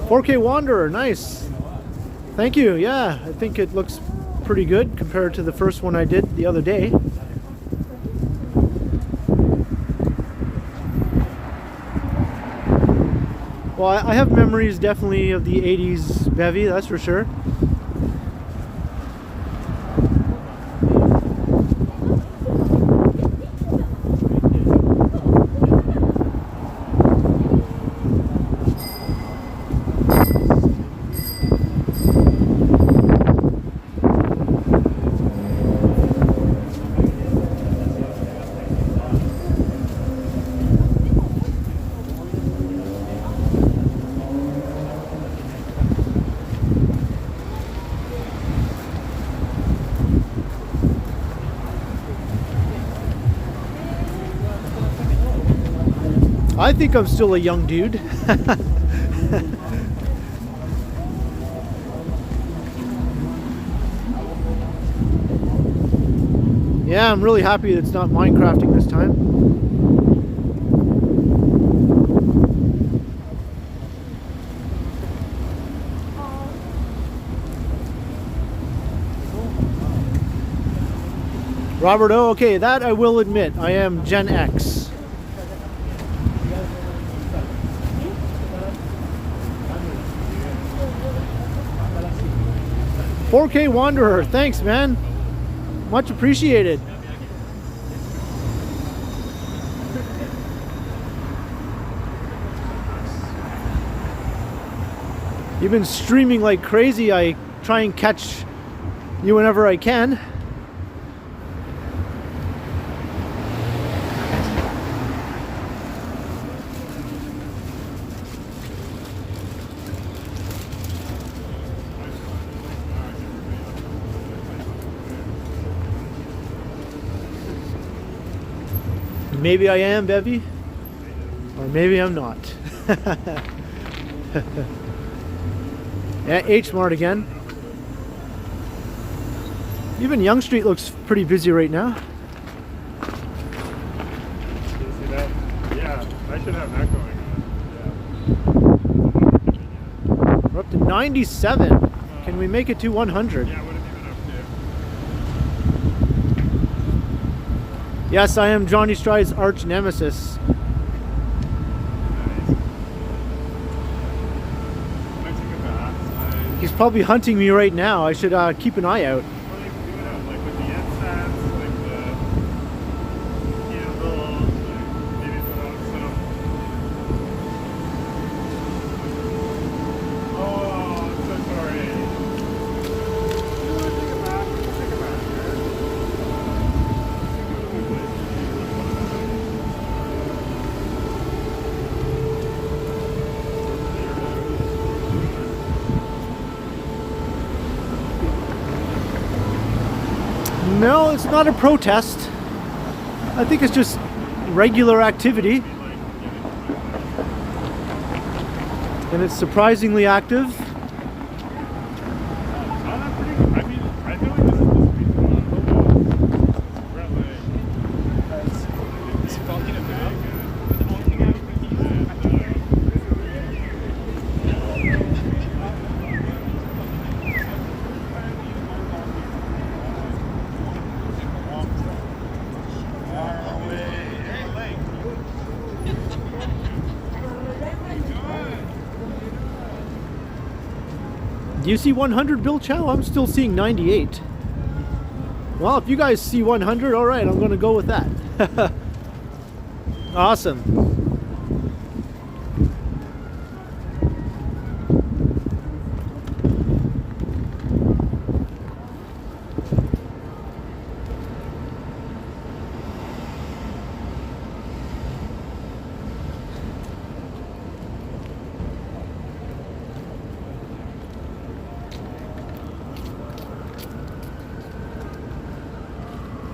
"4K Wanderer," nice. Thank you. Yeah, I think it looks pretty good compared to the first one I did the other day. Well, I have memories definitely of the 80s Bevy, that's for sure. I think I'm still a young dude. Yeah, I'm really happy it's not Minecrafting this time. Robert O, okay, that I will admit, I am Gen X. 4K Wanderer, thanks, man. Much appreciated. You've been streaming like crazy. I try and catch you whenever I can. Maybe I am, Bevy, or maybe I'm not. Yeah, H-Mart again. Even Yonge Street looks pretty busy right now. You see that? Yeah, I should have that going on. We're up to 97. Can we make it to 100? Yeah, what have you been up to? Yes, I am Johnny Stride's arch nemesis. Nice. I took a bath. He's probably hunting me right now. I should keep an eye out. Well, you can do it out, like with the insets, like the candles, like maybe put on some. Oh, I'm so sorry. You want to take a bath? We can take a bath here. No, it's not a protest. I think it's just regular activity. And it's surprisingly active. I mean, I feel like this is supposed to be fun. It's fucking about. But the only thing I was thinking is Do you see 100, Bill Chow? I'm still seeing 98. Well, if you guys see 100, all right, I'm going to go with that. Awesome.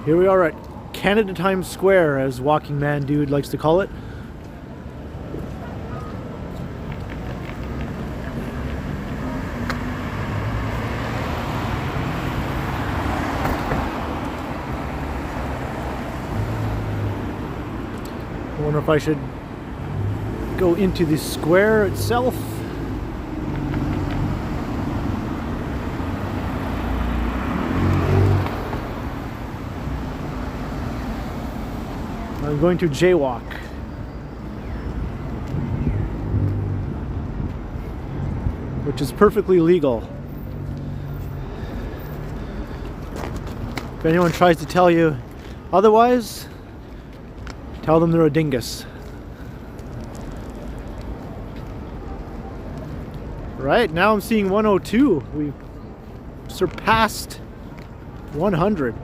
Here we are at Canada Times Square, as Walking Man Dude likes to call it. I wonder if I should go into the square itself. I'm going to jaywalk. Which is perfectly legal. If anyone tries to tell you otherwise, tell them they're a dingus. Right, now I'm seeing 102. We've surpassed 100.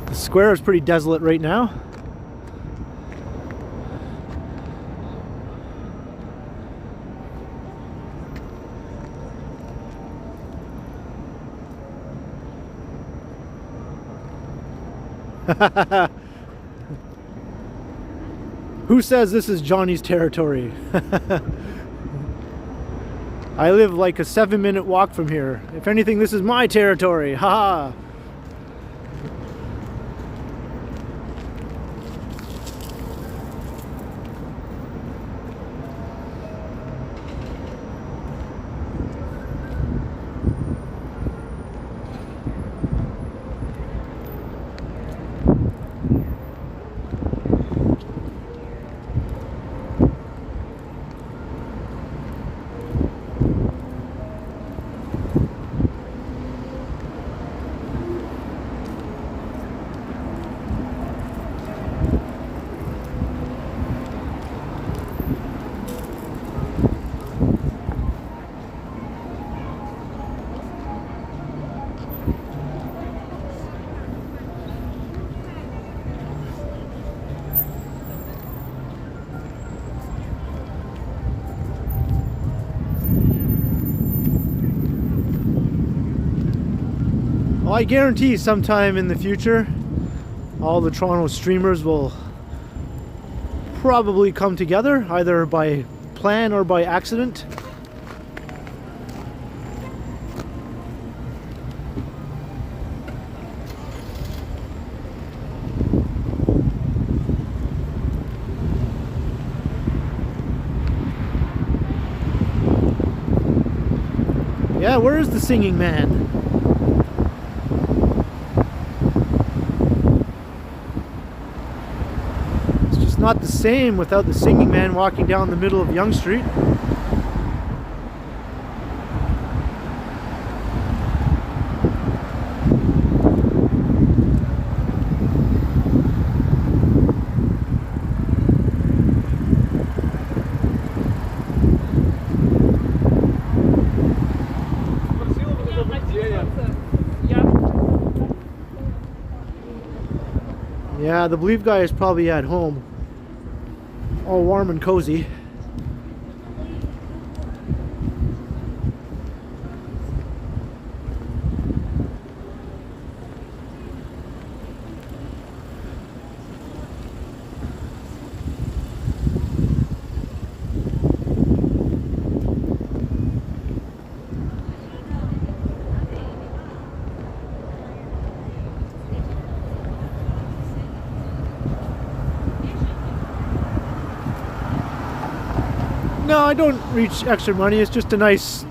The square is pretty desolate right now. Who says this is Johnny's territory? I live like a 7-minute walk from here. If anything, this is my territory. Haha. Well, I guarantee sometime in the future, all the Toronto streamers will probably come together, either by plan or by accident. Yeah, where is the singing man? It's just not the same without the singing man walking down the middle of Yonge Street. Yeah, the Believe guy is probably at home, all warm and cozy. No, I don't reach extra money. It's just a nice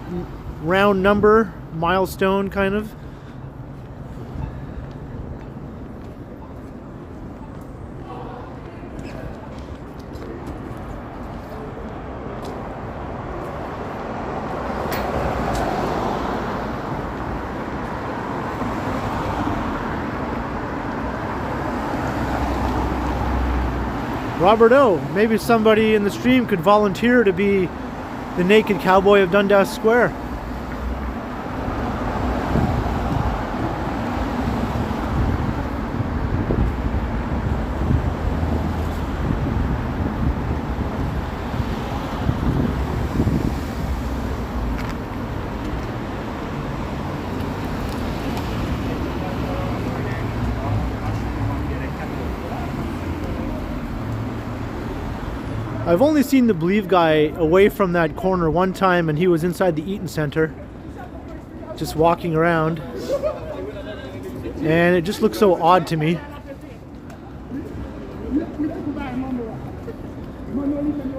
round number, milestone kind of. Robert O, maybe somebody in the stream could volunteer to be the naked cowboy of Dundas Square. I've only seen the Believe guy away from that corner one time, and he was inside the Eaton Center, just walking around. And it just looks so odd to me.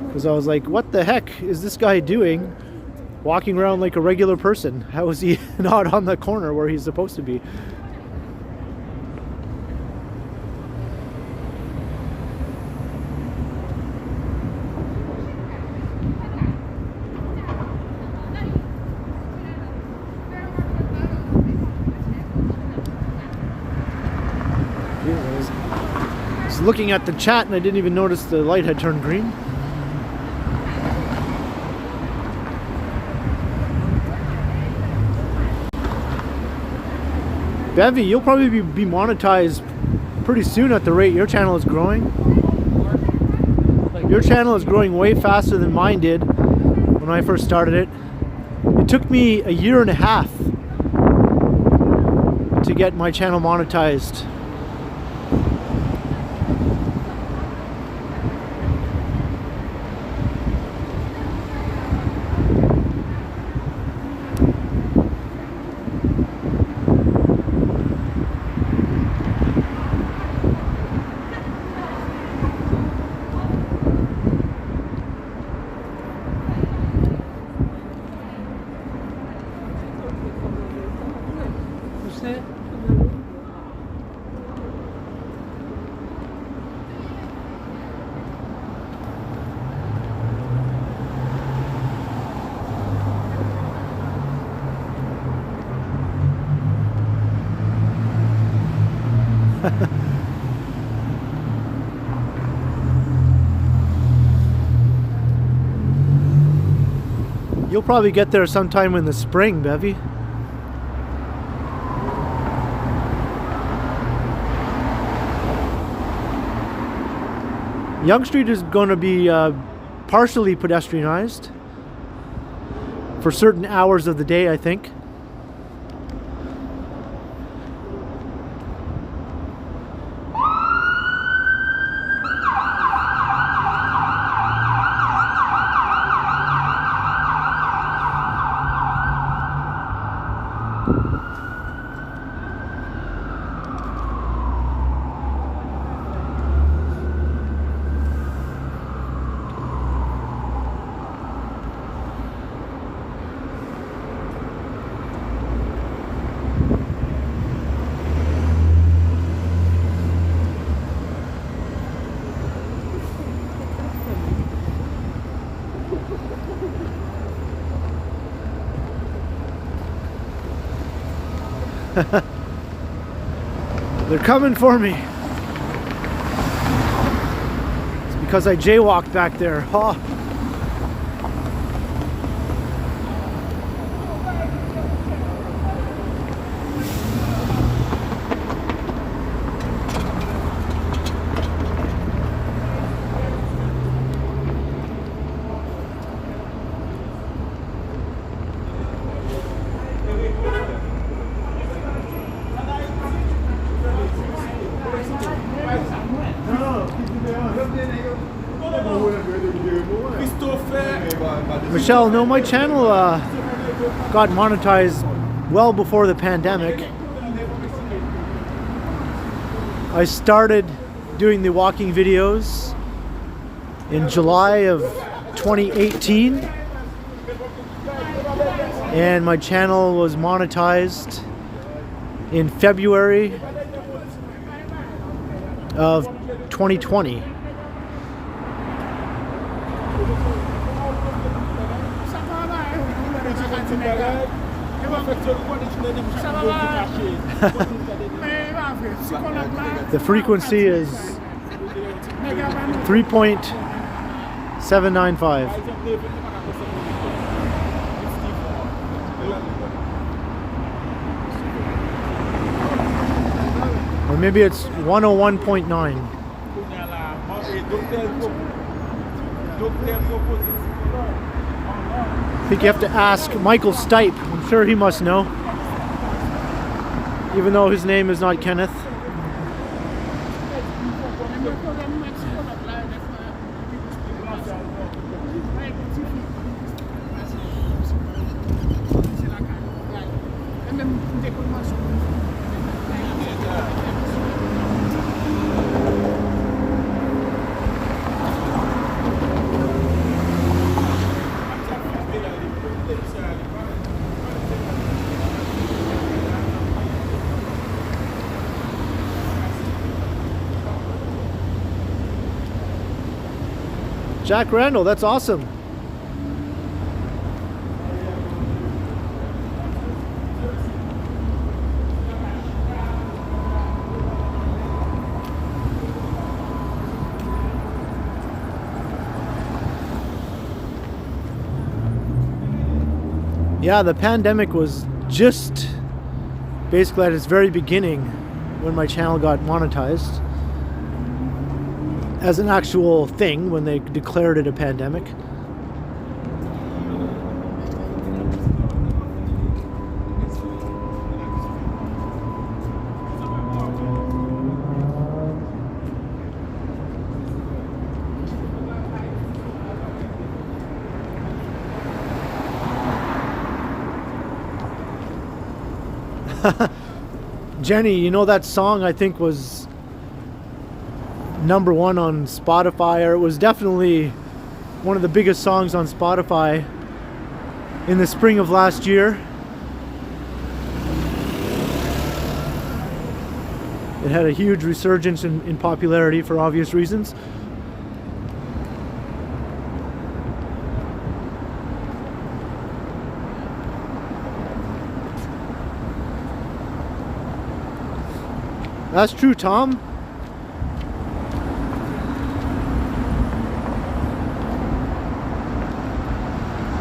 Because I was like, what the heck is this guy doing? Walking around like a regular person. How is he not on the corner where he's supposed to be? Looking at the chat and I didn't even notice the light had turned green. Bevy, you'll probably be monetized pretty soon at the rate your channel is growing. Your channel is growing way faster than mine did when I first started it. It took me a year and a half to get my channel monetized. You'll probably get there sometime in the spring, Bevy. Yonge Street is going to be partially pedestrianized for certain hours of the day, I think. They're coming for me. It's because I jaywalked back there. Oh. Michelle, no, my channel got monetized well before the pandemic. I started doing the walking videos in July of 2018, and my channel was monetized in February of 2020. The frequency is 3.795. Or maybe it's 101.9. I think you have to ask Michael Stipe. I'm sure he must know, even though his name is not Kenneth. Jack Randall, that's awesome. Yeah, the pandemic was just basically at its very beginning when my channel got monetized as an actual thing, when they declared it a pandemic. Jenny, you know that song I think was #1 on Spotify, or it was definitely one of the biggest songs on Spotify in the spring of last year. It had a huge resurgence in popularity for obvious reasons. That's true, Tom.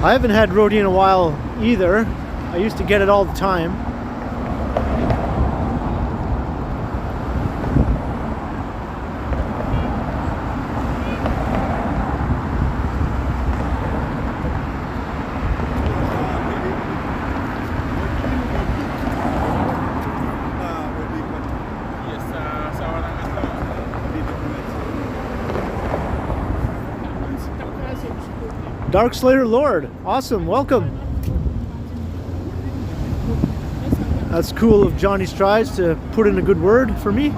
I haven't had roadie in a while either. I used to get it all the time. Dark Slayer Lord, awesome, welcome. That's cool of Johnny Strides to put in a good word for me.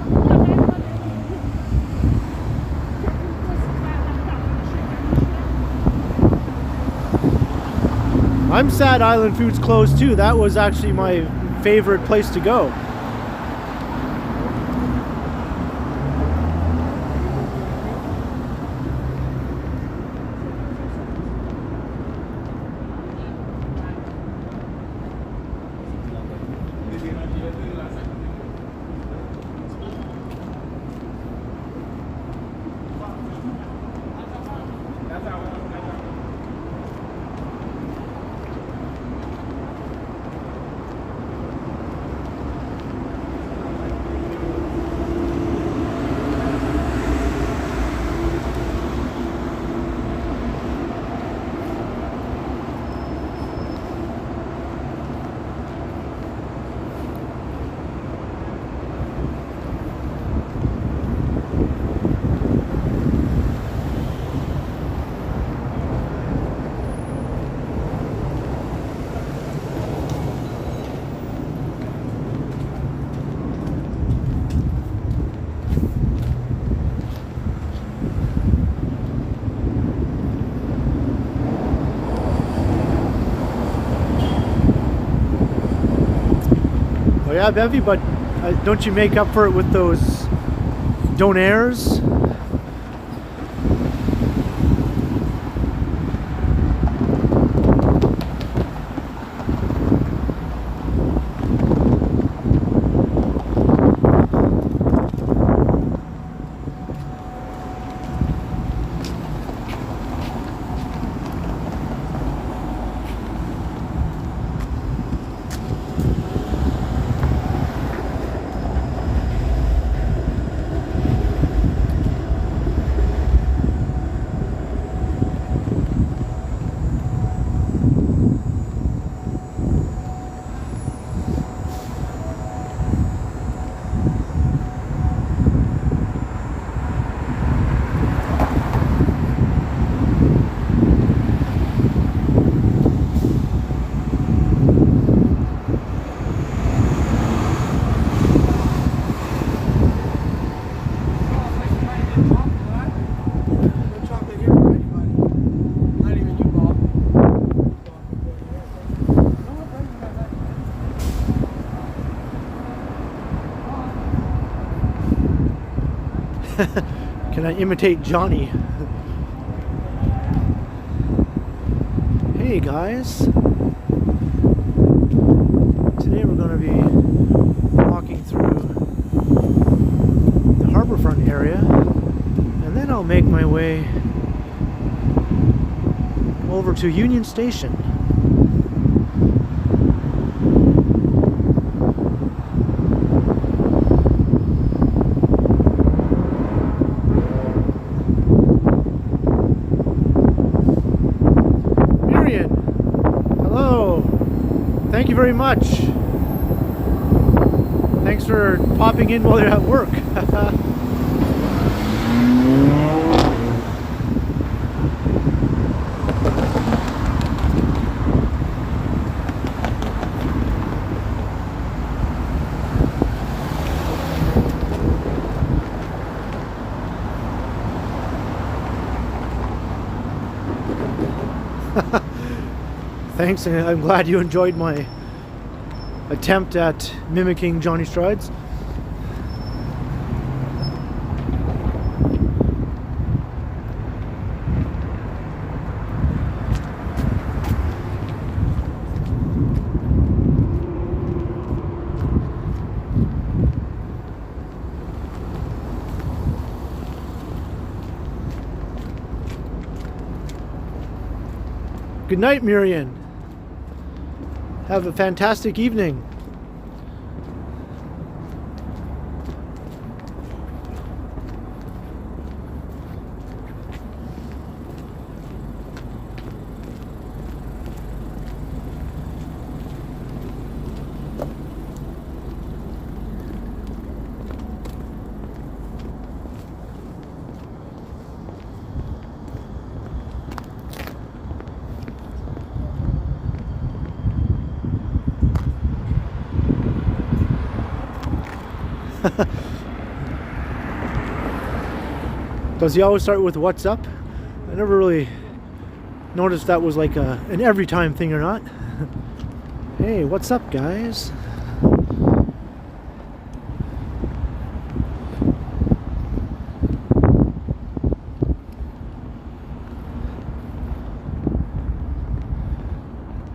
I'm sad Island Food's closed too. That was actually my favorite place to go. Yeah, Bevy, but don't you make up for it with those donaires? Can I imitate Johnny? Hey guys, today we're going to be walking through the harborfront area, and then I'll make my way over to Union Station. Thank you very much. Thanks for popping in while you're at work. Thanks, and I'm glad you enjoyed my attempt at mimicking Johnny Strides. Good night, Miriam. Have a fantastic evening. Does he always start with what's up? I never really noticed that was like an every time thing or not. Hey, what's up, guys?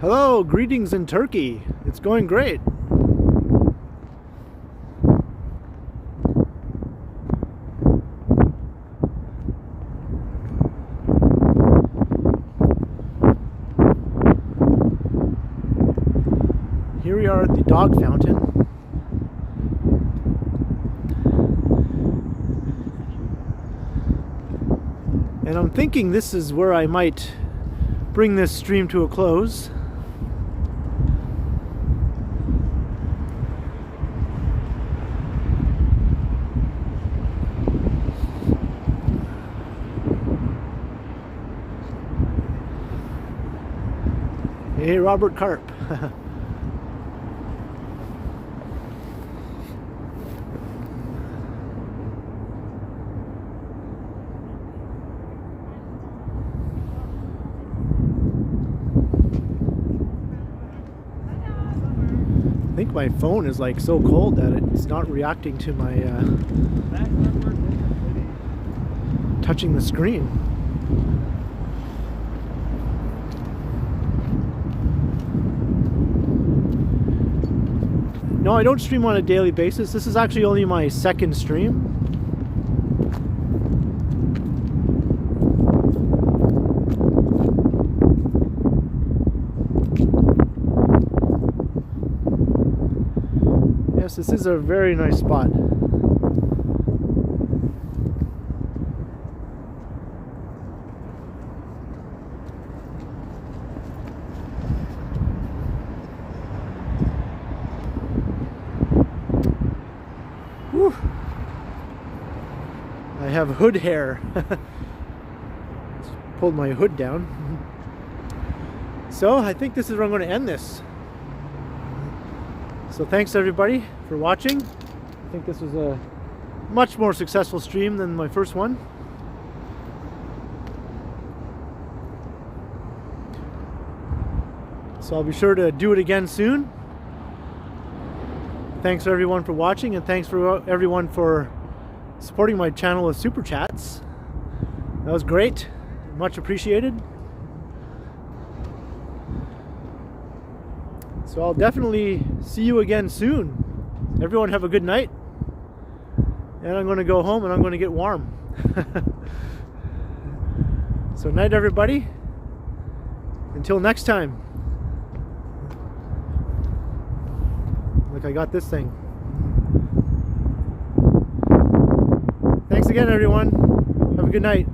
Hello, greetings in Turkey. It's going great. Here we are at the dog fountain. And I'm thinking this is where I might bring this stream to a close. Hey, Robert Carp. I think my phone is like so cold that it's not reacting to my touching the screen. No, I don't stream on a daily basis. This is actually only my second stream. Yes, this is a very nice spot. Whew. I have hood hair. Just pulled my hood down. So I think this is where I'm going to end this. So thanks everybody for watching. I think this was a much more successful stream than my first one. So I'll be sure to do it again soon. Thanks everyone for watching, and thanks for everyone for supporting my channel with Super Chats. That was great. Much appreciated. So I'll definitely see you again soon. Everyone have a good night. And I'm going to go home and I'm going to get warm. So night everybody. Until next time. Look, I got this thing. Thanks again everyone. Have a good night.